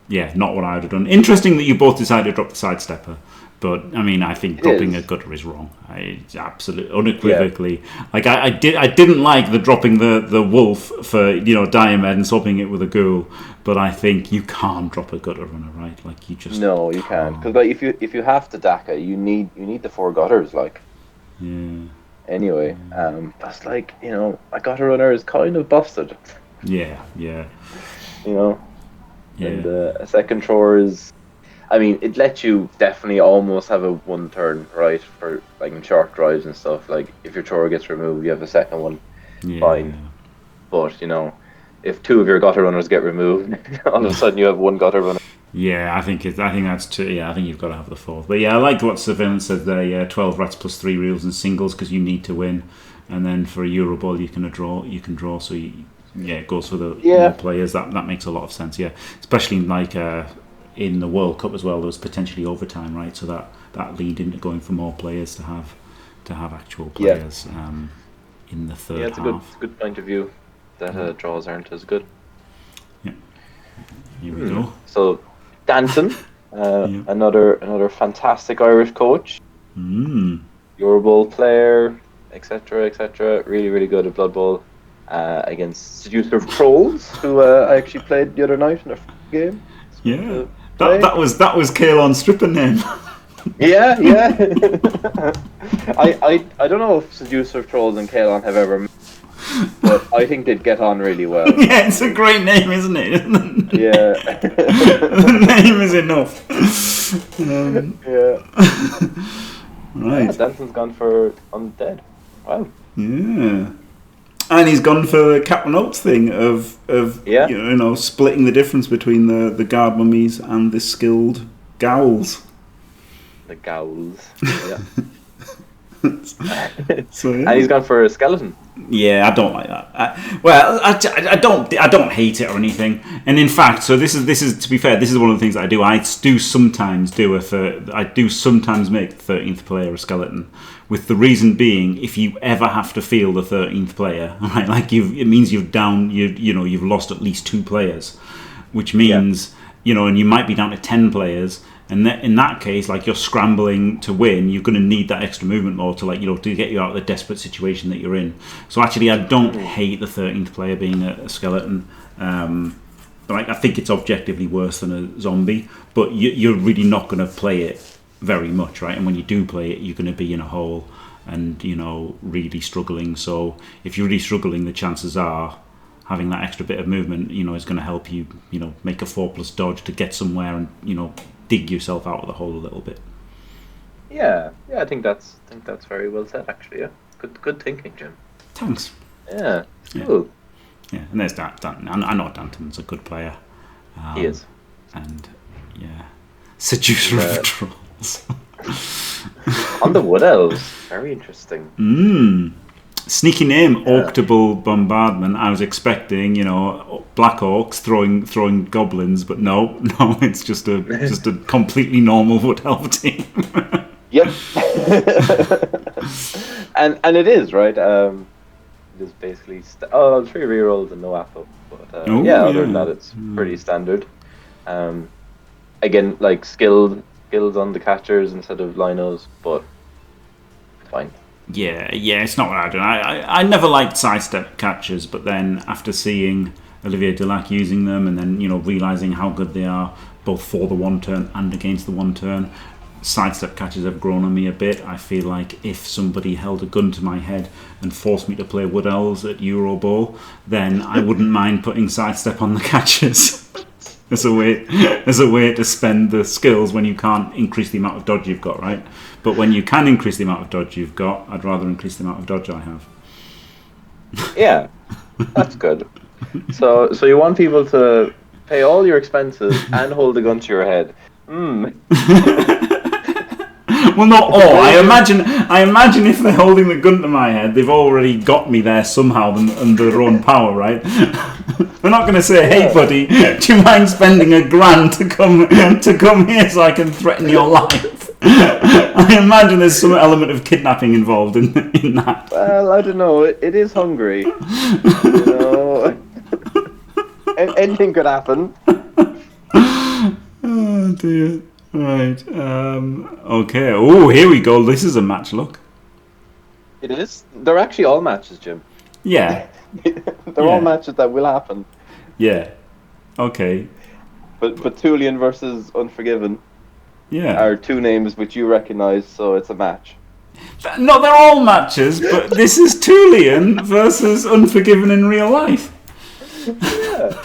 Speaker 1: Yeah, not what I would have done. Interesting that you both decided to drop the sidestepper. But I mean, I think dropping a gutter is wrong. It's absolutely unequivocally. Like I didn't like the dropping the wolf for Diomed and swapping it with a ghoul. But I think you can't drop a gutter runner, right? Like you just
Speaker 2: you can't, because like if you have to DACA, you need the 4 gutters, like.
Speaker 1: Yeah.
Speaker 2: Anyway, that's like a gutter runner is kind of busted.
Speaker 1: Yeah.
Speaker 2: Yeah. And a second thrower is. I mean, it lets you definitely almost have a 1 turn, right, for like in short drives and stuff. Like if your thrower gets removed, you have a second one, fine. But if 2 of your gutter runners get removed, all of a sudden you have 1 gutter runner.
Speaker 1: Yeah, I think that's true. Yeah, I think you've got to have the 4th. But yeah, I like what Surveillance said there. Yeah, 12 rats plus 3 reels and singles because you need to win. And then for a EuroBowl, you can draw. So it goes for the more players. That makes a lot of sense. Yeah, especially like. In the World Cup as well, there was potentially overtime, right? So that lead into going for more players to have actual players in the third half.
Speaker 2: Yeah, it's a good point of view that draws aren't as good.
Speaker 1: Yeah, here we go.
Speaker 2: So Danton, another fantastic Irish coach, EuroBowl player, etc. Really, really good at Blood Bowl against Seducer Trolls, who I actually played the other night in a game.
Speaker 1: Yeah. That was Kalon's stripper name.
Speaker 2: Yeah. I don't know if Seducer Trolls and Kalon have ever met, but I think they'd get on really well.
Speaker 1: Yeah, it's a great name, isn't it?
Speaker 2: Yeah.
Speaker 1: The name is enough. Right.
Speaker 2: Yeah, Danson's gone for Undead. Wow.
Speaker 1: Yeah. And he's gone for the Captain Oates thing of splitting the difference between the guard mummies and the skilled Gowls.
Speaker 2: The Gowls. Yeah.
Speaker 1: So, yeah.
Speaker 2: And he's gone for a skeleton.
Speaker 1: Yeah, I don't like that. I don't hate it or anything. And in fact, so this is to be fair, this is one of the things that I do. I do sometimes make the 13th player a skeleton, with the reason being, if you ever have to field the 13th player, right, like it means you've lost at least 2 players, which means and you might be down to 10 players. And in that case, like, you're scrambling to win, you're going to need that extra movement more to get you out of the desperate situation that you're in. So actually, I don't hate the 13th player being a skeleton. I think it's objectively worse than a zombie, but you're really not going to play it very much, right? And when you do play it, you're going to be in a hole and really struggling. So if you're really struggling, the chances are having that extra bit of movement, is going to help you, make a 4+ dodge to get somewhere and dig yourself out of the hole a little bit.
Speaker 2: Yeah, I think that's very well said, actually. Yeah, good thinking, Jim.
Speaker 1: Thanks.
Speaker 2: Yeah, cool.
Speaker 1: Yeah, and there's Danton. I know Danton's a good player.
Speaker 2: He is.
Speaker 1: And Seducer of Trolls.
Speaker 2: On the Wood Elves, very interesting.
Speaker 1: Sneaky name, Octable Bombardment. I was expecting, Black Orcs throwing goblins, but no, it's just a completely normal Wood Elf team.
Speaker 2: Yep. and it is, right? It is basically 3 rerolls and no apple, but other than that, it's pretty standard. Again, like skills on the catchers instead of linos, but fine.
Speaker 1: Yeah, it's not what I do. I never liked sidestep catchers, but then after seeing Olivier Delac using them and then, realising how good they are both for the 1 turn and against the 1 turn, sidestep catchers have grown on me a bit. I feel like if somebody held a gun to my head and forced me to play Wood Elves at Euro Bowl, then I wouldn't mind putting sidestep on the catchers. As a way to spend the skills when you can't increase the amount of dodge you've got, right? But when you can increase the amount of dodge you've got, I'd rather increase the amount of dodge I have.
Speaker 2: Yeah, that's good. So you want people to pay all your expenses and hold a gun to your head.
Speaker 1: Well, not all. I imagine if they're holding the gun to my head, they've already got me there somehow under their own power, right? They're not going to say, "Hey, buddy, do you mind spending $1,000 to come here so I can threaten your life?" I imagine there's some element of kidnapping involved in that.
Speaker 2: Well, I don't know. It is Hungary. Anything could happen.
Speaker 1: Oh dear. Right. Okay. Oh, here we go. This is a match. Look.
Speaker 2: It is. They're actually all matches, Jim.
Speaker 1: Yeah.
Speaker 2: They're all matches that will happen.
Speaker 1: Yeah. Okay.
Speaker 2: But Tulian versus Unforgiven.
Speaker 1: Yeah.
Speaker 2: Are 2 names which you recognise, so it's a match.
Speaker 1: No, they're all matches, but this is Tulian versus Unforgiven in real life.
Speaker 2: Yeah.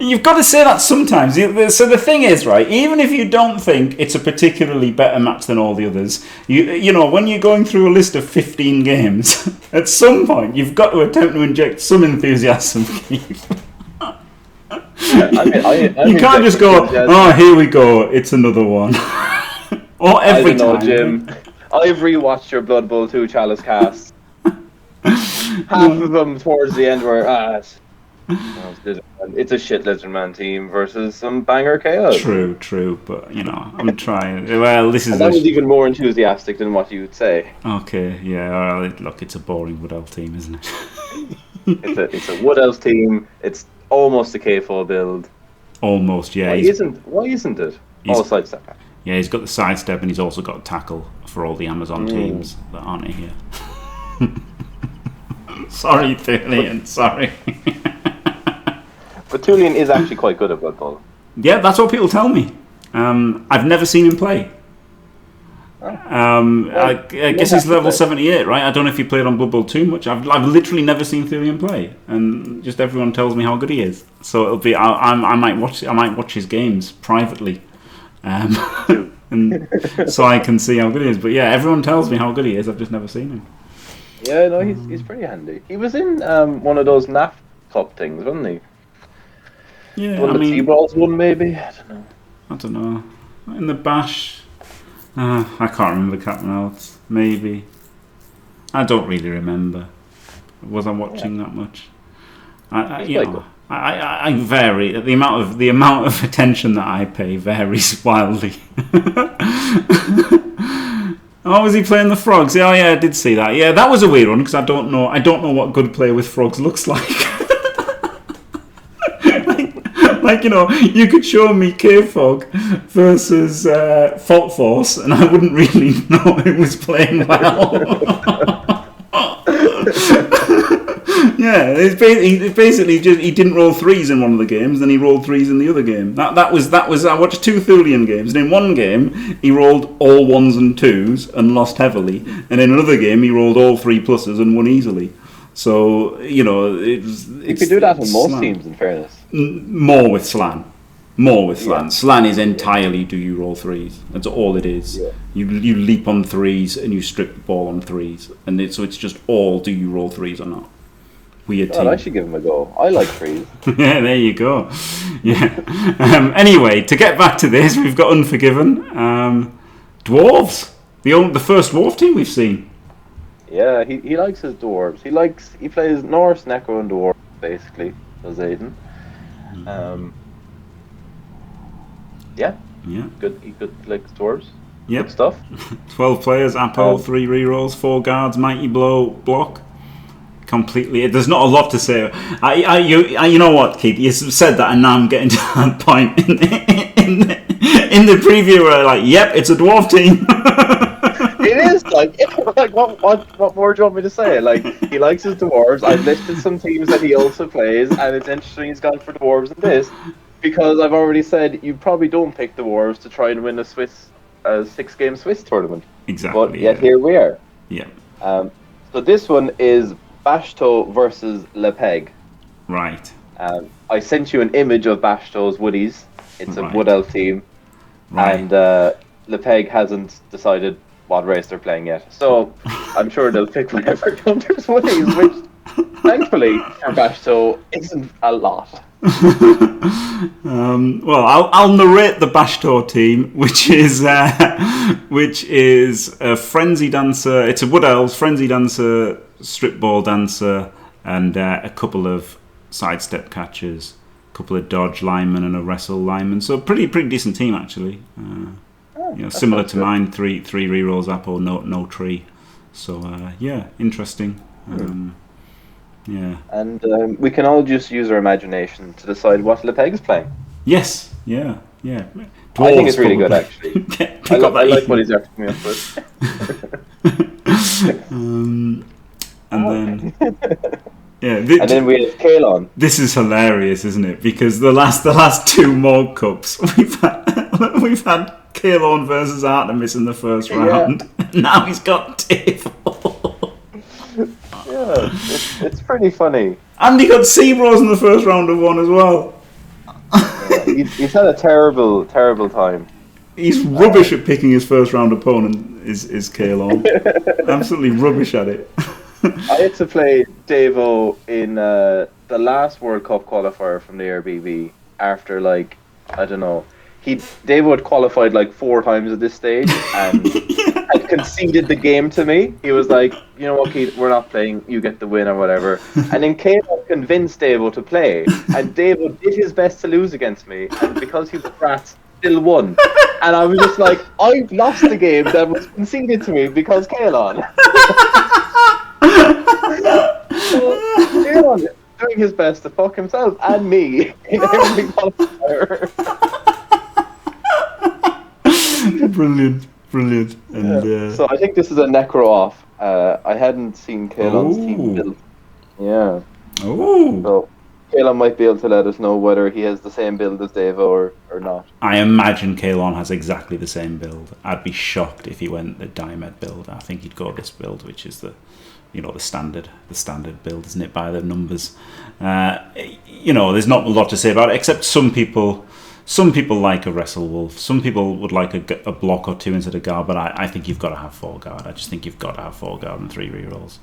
Speaker 1: You've got to say that sometimes. So the thing is, right, even if you don't think it's a particularly better match than all the others, you know, when you're going through a list of 15 games, at some point you've got to attempt to inject some enthusiasm. You can't just go, "Oh, here we go, it's another one." Or every time.
Speaker 2: I don't know, Jim. I've rewatched your Blood Bowl 2 Chalice casts. Half of them towards the end were, it's a shit Lizardman team versus some banger chaos.
Speaker 1: True, but I'm trying. Well, this is.
Speaker 2: That was even more enthusiastic than what you would say.
Speaker 1: Okay, yeah. Well, look, it's a boring Wood Elf team, isn't it?
Speaker 2: it's a Wood Elf team. It's almost a KFO build.
Speaker 1: Almost, yeah.
Speaker 2: Why isn't it? All sidestep.
Speaker 1: Yeah, he's got the sidestep and he's also got tackle for all the Amazon teams that aren't here. Sorry, Tulian. Sorry.
Speaker 2: But Tulian is actually quite good at Blood Bowl.
Speaker 1: Yeah, that's what people tell me. I've never seen him play. I guess he's level 78, right? I don't know if he played on Blood Bowl too much. I've literally never seen Thulian play, and just everyone tells me how good he is. So it'll be I might watch his games privately, and so I can see how good he is. But yeah, everyone tells me how good he is. I've just never seen him.
Speaker 2: Yeah, no, he's pretty handy. He was in one of those NAF Cup things, wasn't he?
Speaker 1: Yeah,
Speaker 2: one of the T-Balls one, maybe. I
Speaker 1: don't know. In the Bash. I can't remember the captain else. Maybe. I don't really remember. Was I watching that much? I vary. The amount of attention that I pay varies wildly. Oh, was he playing the frogs? Oh yeah, I did see that. Yeah, that was a weird one because I don't know what good play with frogs looks like. Like, you could show me K-Fog versus Fault Force, and I wouldn't really know it was playing well. Yeah, it's basically just he didn't roll threes in one of the games, then he rolled threes in the other game. That was. I watched 2 Thulian games, and in one game he rolled all 1s and 2s and lost heavily, and in another game he rolled all 3 pluses and won easily. So, you
Speaker 2: could do that in most teams, in fairness.
Speaker 1: More with Slan. Yeah. Slan is entirely do you roll threes. That's all it is. Yeah. You leap on threes and you strip the ball on threes. And so it's just all do you roll threes or not. Weird team.
Speaker 2: I should give him a go. I like threes.
Speaker 1: Yeah, there you go. Yeah. Anyway, to get back to this, we've got Unforgiven. Dwarves. The first dwarf team we've seen.
Speaker 2: Yeah, he likes his dwarves. He plays Norse, Necro, and Dwarves, basically, does Aiden. Yeah. Good. He could like dwarves.
Speaker 1: Yep.
Speaker 2: Good stuff.
Speaker 1: 12 players, Apo, 3 rerolls, 4 guards, Mighty Blow, block. Completely. There's not a lot to say. You know what, Keith? You said that, and now I'm getting to that point in the preview where like, yep, it's a dwarf team.
Speaker 2: It is like what more do you want me to say? Like, he likes his dwarves. I've listed some teams that he also plays, and it's interesting he's gone for dwarves in this because I've already said you probably don't pick the dwarves to try and win a 6-game Swiss tournament.
Speaker 1: Exactly.
Speaker 2: But yet here we are.
Speaker 1: Yeah.
Speaker 2: So this one is Bashto versus Lepeg.
Speaker 1: Right.
Speaker 2: I sent you an image of Bashto's Woodies. It's a Wood Elf team, and Lepeg hasn't decided what race they're playing yet. So I'm sure they'll pick whatever Thunder's Woodies, which thankfully for Bashto isn't a lot.
Speaker 1: Well, I'll narrate the Bashto team, which is a Frenzy Dancer. It's a Wood Elves, Frenzy Dancer, Strip Ball Dancer, and a couple of sidestep catchers, a couple of dodge linemen, and a wrestle lineman. So pretty decent team actually. Similar to mine, three rerolls, Apo, no tree. So yeah, interesting. Yeah. And
Speaker 2: we can all just use our imagination to decide what Lepeg is playing.
Speaker 1: Yes. Yeah. Dwarves,
Speaker 2: I think it's really good, actually. I like what he's after me up with.
Speaker 1: Then yeah,
Speaker 2: and then we have Kalon.
Speaker 1: This is hilarious, isn't it? Because the last 2 Morg Cups we've had Kalon versus Artemis in the first round. Now he's got Table.
Speaker 2: Yeah, it's pretty funny.
Speaker 1: And he got Seabros in the first round of 1 as well.
Speaker 2: He's had a terrible time.
Speaker 1: He's rubbish at picking his first round opponent. Is Kalon absolutely rubbish at it?
Speaker 2: I had to play Davo in the last World Cup qualifier from the EireBB after Davo had qualified 4 times at this stage and had conceded the game to me. He was like, you know what, Keith, we're not playing, you get the win or whatever. And then Kalon convinced Davo to play, and Davo did his best to lose against me, and because he was rats, still won. And I was just like, I've lost the game that was conceded to me because Kalon. So Kalon is doing his best to fuck himself and me in every qualifier.
Speaker 1: Brilliant. And
Speaker 2: so I think this is a Necro off. I hadn't seen Kalon's team built. Yeah.
Speaker 1: Oh.
Speaker 2: Kayla might be able to let us know whether he has the same build as Dave or not.
Speaker 1: I imagine Kalon has exactly the same build. I'd be shocked if he went the Diomed build. I think he'd go this build, which is the standard build, isn't it, by the numbers. There's not a lot to say about it, except some people like a Wrestle Wolf. Some people would like a block or two instead of guard, but I think you've got to have 4 guard. I just think you've got to have 4 guard and 3 rerolls.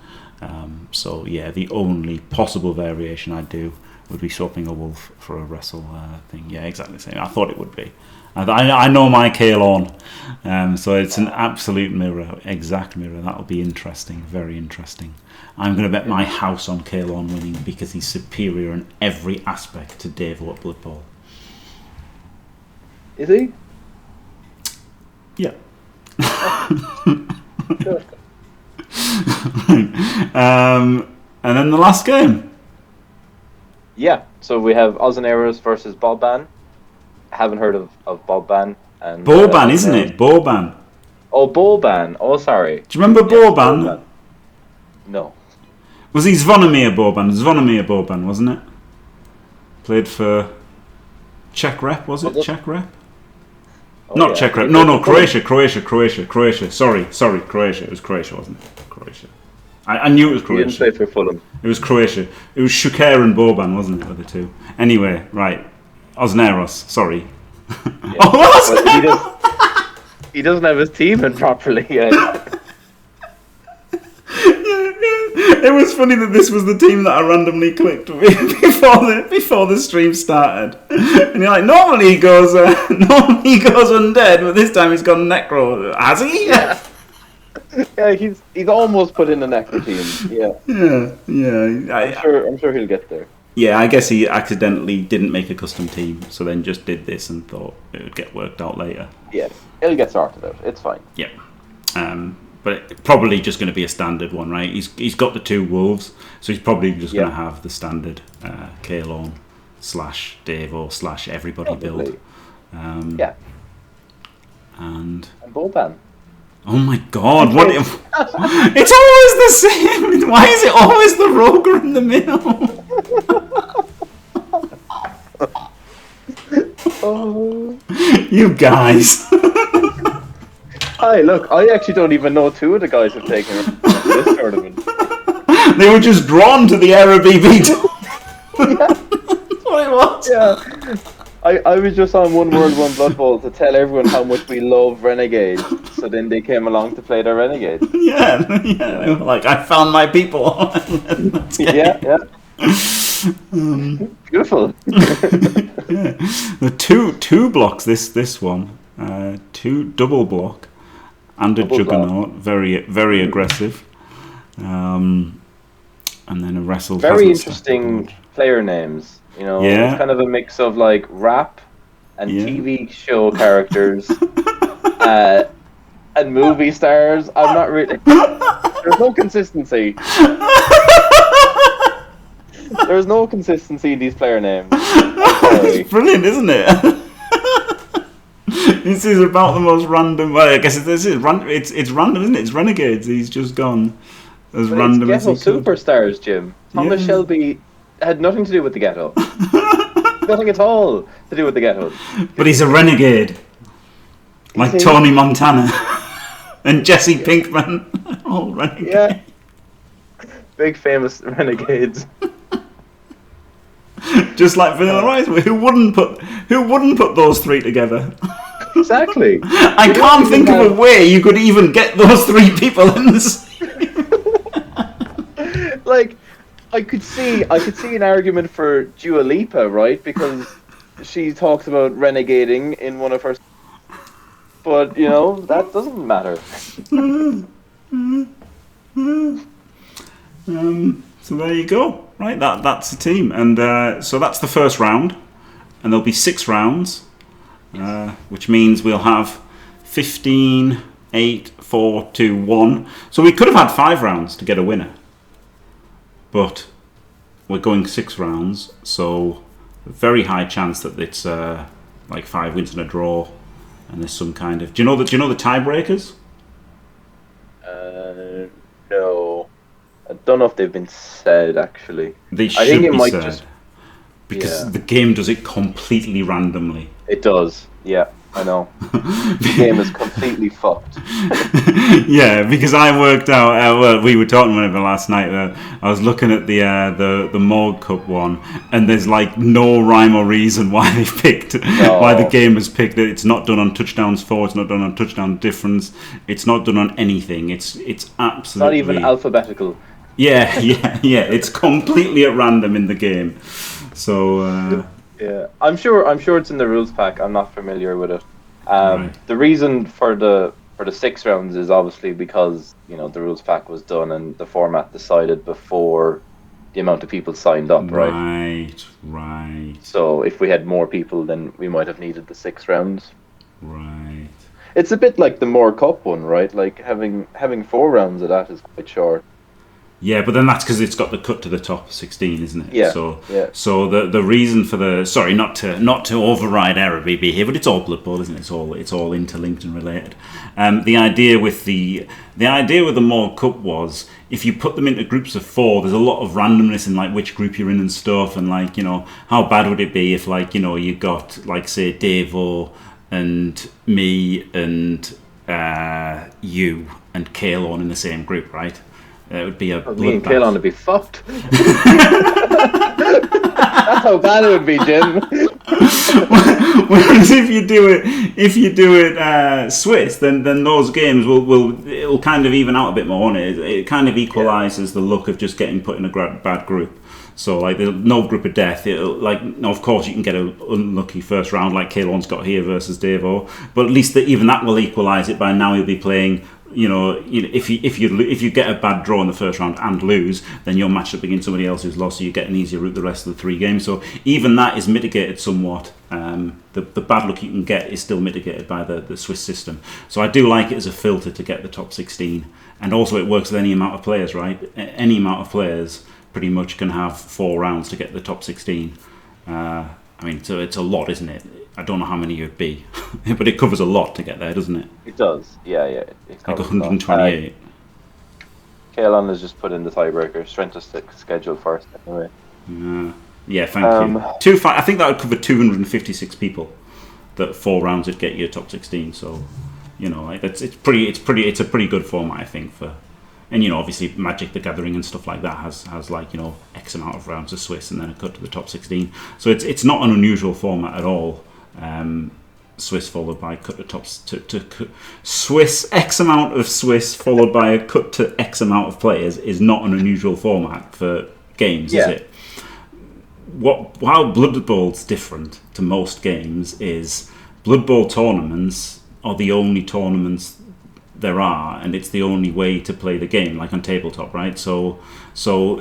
Speaker 1: So yeah, the only possible variation I'd do would be swapping a Wolf for a Wrestle thing. Yeah, exactly the same. I thought it would be. I know my Kalon, so it's an absolute mirror, exact mirror. That'll be interesting, very interesting. I'm going to bet my house on Kalon winning because he's superior in every aspect to Davo at Blood Bowl.
Speaker 2: Is he?
Speaker 1: Yeah.
Speaker 2: Sure.
Speaker 1: And then the last game.
Speaker 2: Yeah, so we have Ozaneros versus Boban. I haven't heard of Boban. And
Speaker 1: Boban, isn't it? Boban.
Speaker 2: Oh, Boban. Oh, sorry.
Speaker 1: Do you remember Boban?
Speaker 2: Boban? No.
Speaker 1: Was he Zvonimir Boban? Zvonimir Boban, wasn't it? Played for Czech Rep, was it? Czech Rep?
Speaker 2: Oh,
Speaker 1: Not
Speaker 2: yeah.
Speaker 1: Czech Rep. No, Croatia. Sorry, Croatia. It was Croatia, wasn't it? Croatia. I knew it was Croatia.
Speaker 2: He didn't play for Fulham.
Speaker 1: It was Croatia. It was Shuker and Boban, wasn't it, were the two? Anyway, right. Osneros, sorry.
Speaker 2: Yeah.
Speaker 1: Oh,
Speaker 2: he doesn't have his team in properly yet.
Speaker 1: It was funny that this was the team that I randomly clicked before the stream started. And you're like, normally he goes undead, but this time he's gone necro. Has he?
Speaker 2: Yeah. Yeah, he's almost put in the necro team. Yeah. I'm sure he'll get there.
Speaker 1: Yeah, I guess he accidentally didn't make a custom team, so then just did this and thought it would get worked out later.
Speaker 2: Yeah, it'll get sorted out. It's fine.
Speaker 1: Yeah. But it's probably just going to be a standard one, right? He's got the 2 wolves, so he's probably just going to have the standard Kalon / Davo / everybody build.
Speaker 2: Yeah.
Speaker 1: And
Speaker 2: Boban.
Speaker 1: oh my god, what if it's always the same. Why is it always the roger in the middle?
Speaker 2: Oh.
Speaker 1: You guys.
Speaker 2: Hi, look, I actually don't even know 2 of the guys who've taken this tournament.
Speaker 1: They were just drawn to the EireBB. That's what it was.
Speaker 2: Yeah. I was just on One World, One Blood Bowl to tell everyone how much we love Renegades, so then they came along to play their Renegades.
Speaker 1: Yeah. They were like, I found my people.
Speaker 2: Yeah. Beautiful.
Speaker 1: Yeah. The two blocks, this one. 2 double block and a juggernaut. Very, very aggressive. And then a wrestle.
Speaker 2: Very interesting player names. You know, it's kind of a mix of like rap and TV show characters and movie stars. I'm not really. There's no consistency. There's no consistency in these player names.
Speaker 1: It's brilliant, isn't it? This is about the most random. Well, I guess it's random, isn't it? It's Renegades. He's just gone as
Speaker 2: but
Speaker 1: random as he could.
Speaker 2: Superstars, Jim. Thomas Shelby had nothing to do with the ghetto. Nothing at all to do with the ghetto.
Speaker 1: But he's a renegade, like Tony Montana and Jesse Pinkman. All renegades.
Speaker 2: Yeah. Big famous renegades.
Speaker 1: Just like Vanilla Ice, who wouldn't put those 3 together?
Speaker 2: Exactly.
Speaker 1: I can't think of a way you could even get those 3 people in the same.
Speaker 2: Like, I could see an argument for Dua Lipa, right? Because she talks about renegading in one of her. But you know that doesn't matter.
Speaker 1: So there you go. Right, that's the team, and so that's the first round, and there'll be 6 rounds, which means we'll have 15, 8, 4, 2, 1. So we could have had 5 rounds to get a winner, but we're going 6 rounds, so a very high chance that it's like 5 wins and a draw, and there's some kind of. Do you know the tiebreakers?
Speaker 2: No. I don't know if they've been said actually.
Speaker 1: They should be said. because the game does it completely randomly.
Speaker 2: It does. Yeah, I know. The game is completely fucked.
Speaker 1: Yeah, because I worked out. Well, we were talking about it last night. I was looking at the Morg Cup one, and there's like no rhyme or reason why they picked why the game has picked it. It's not done on touchdowns for. It's not done on touchdown difference. It's not done on anything. It's absolutely
Speaker 2: not even alphabetical.
Speaker 1: Yeah. It's completely at random in the game. So.
Speaker 2: Yeah, I'm sure it's in the rules pack. I'm not familiar with it.
Speaker 1: Right.
Speaker 2: The reason for the 6 rounds is obviously because the rules pack was done and the format decided before the amount of people signed up, right?
Speaker 1: Right.
Speaker 2: So if we had more people, then we might have needed the 6 rounds.
Speaker 1: Right.
Speaker 2: It's a bit like the More Cup one, right? Like having 4 rounds of that is quite short.
Speaker 1: Yeah, but then that's because it's got the cut to the top 16, isn't it?
Speaker 2: Yeah.
Speaker 1: So the reason for not to override EireBB here, but it's all Blood Bowl, isn't it? It's all interlinked and related. The idea with the Morg Cup was if you put them into groups of 4, there's a lot of randomness in like which group you're in and stuff, and like how bad would it be if like you got like say Davo and me and you and Kalon in the same group, right? It would be a bloodbath.
Speaker 2: Me and Kalon would be fucked. That's how bad it would be, Jim.
Speaker 1: Whereas if you do it Swiss, then those games it'll kind of even out a bit more, won't it? It kind of equalises the look of just getting put in a bad group. So like there's no group of death. Of course you can get an unlucky first round like Kalon's got here versus Davo, but at least even that will equalise it. By now he'll be playing. If you get a bad draw in the first round and lose, then you're matched up against somebody else who's lost, so you get an easier route the rest of the 3 games. So even that is mitigated somewhat. The bad luck you can get is still mitigated by the Swiss system. So I do like it as a filter to get the top 16, and also it works with any amount of players, right? Any amount of players pretty much can have 4 rounds to get the top 16. So it's a lot, isn't it? I don't know how many it'd be, but it covers a lot to get there, doesn't it?
Speaker 2: It does, yeah. It's
Speaker 1: like 128.
Speaker 2: Kalon has just put in the tiebreaker. Strength of schedule first, anyway.
Speaker 1: Yeah, thank you. I think that would cover 256 people. That 4 rounds would get you a top 16. So, it's a pretty good format, I think, for. And obviously Magic the Gathering and stuff like that has like X amount of rounds of Swiss and then a cut to the top 16. So it's not an unusual format at all. Swiss followed by cut to tops to Swiss X amount of Swiss followed by a cut to X amount of players is not an unusual format for games, is it? How Blood Bowl's different to most games is Blood Bowl tournaments are the only tournaments there are, and it's the only way to play the game, like on tabletop, right? So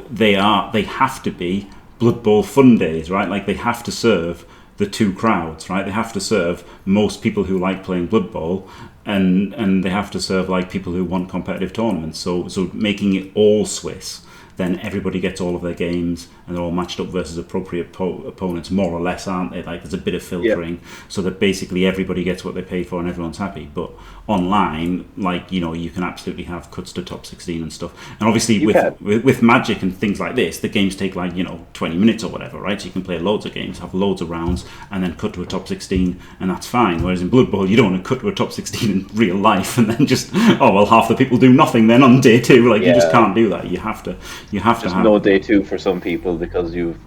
Speaker 1: they have to be Blood Bowl fun days, right? Like they have to serve the 2 crowds, right? They have to serve most people who like playing Blood Bowl, and they have to serve like people who want competitive tournaments. So making it all Swiss, then everybody gets all of their games and they're all matched up versus appropriate opponents, more or less, aren't they? Like there's a bit of filtering so that basically everybody gets what they pay for and everyone's happy. But online, like you can absolutely have cuts to top 16 and stuff. And obviously with Magic and things like this, the games take like 20 minutes or whatever, right? So you can play loads of games, have loads of rounds, and then cut to a top 16, and that's fine. Whereas in Blood Bowl, you don't want to cut to a top 16 in real life and then just half the people do nothing then on day 2. Like you just can't do that. You have to have
Speaker 2: no day 2 for some people because you've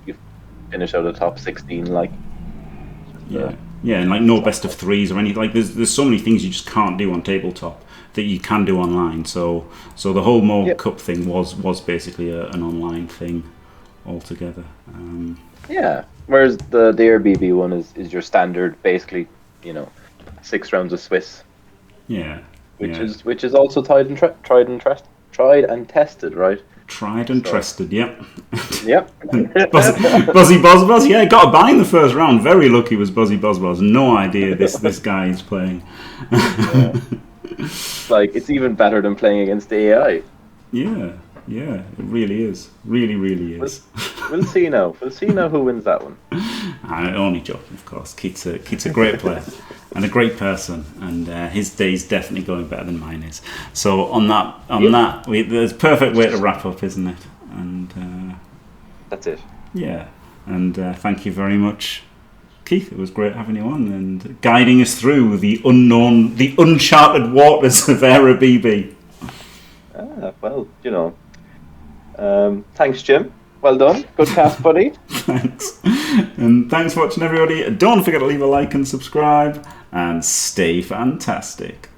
Speaker 2: finished out of top 16, like
Speaker 1: and like no best of 3s or anything. Like there's so many things you just can't do on tabletop that you can do online. So the whole Morg Cup thing was basically an online thing altogether.
Speaker 2: Whereas the EireBB one is your standard, basically 6 rounds of Swiss. Which is also tried and tested, right?
Speaker 1: Tried and trusted, yep.
Speaker 2: Buzzy
Speaker 1: Buzz, yeah, got a bye in the first round. Very lucky was Buzzy Buzz. No idea this guy is playing.
Speaker 2: Like, it's even better than playing against the AI.
Speaker 1: Yeah, it really is. Really is.
Speaker 2: We'll see now. Who wins that one.
Speaker 1: I'm only joking, of course. Keith's a great player and a great person, and his day's definitely going better than mine is. So on that, there's a perfect way to wrap up, isn't it? And
Speaker 2: that's it.
Speaker 1: Yeah. And thank you very much, Keith. It was great having you on and guiding us through the unknown, the uncharted waters of EireBB.
Speaker 2: Well, thanks, Jim. Well done. Good cast, buddy.
Speaker 1: Thanks. And thanks for watching, everybody. Don't forget to leave a like and subscribe, and stay fantastic.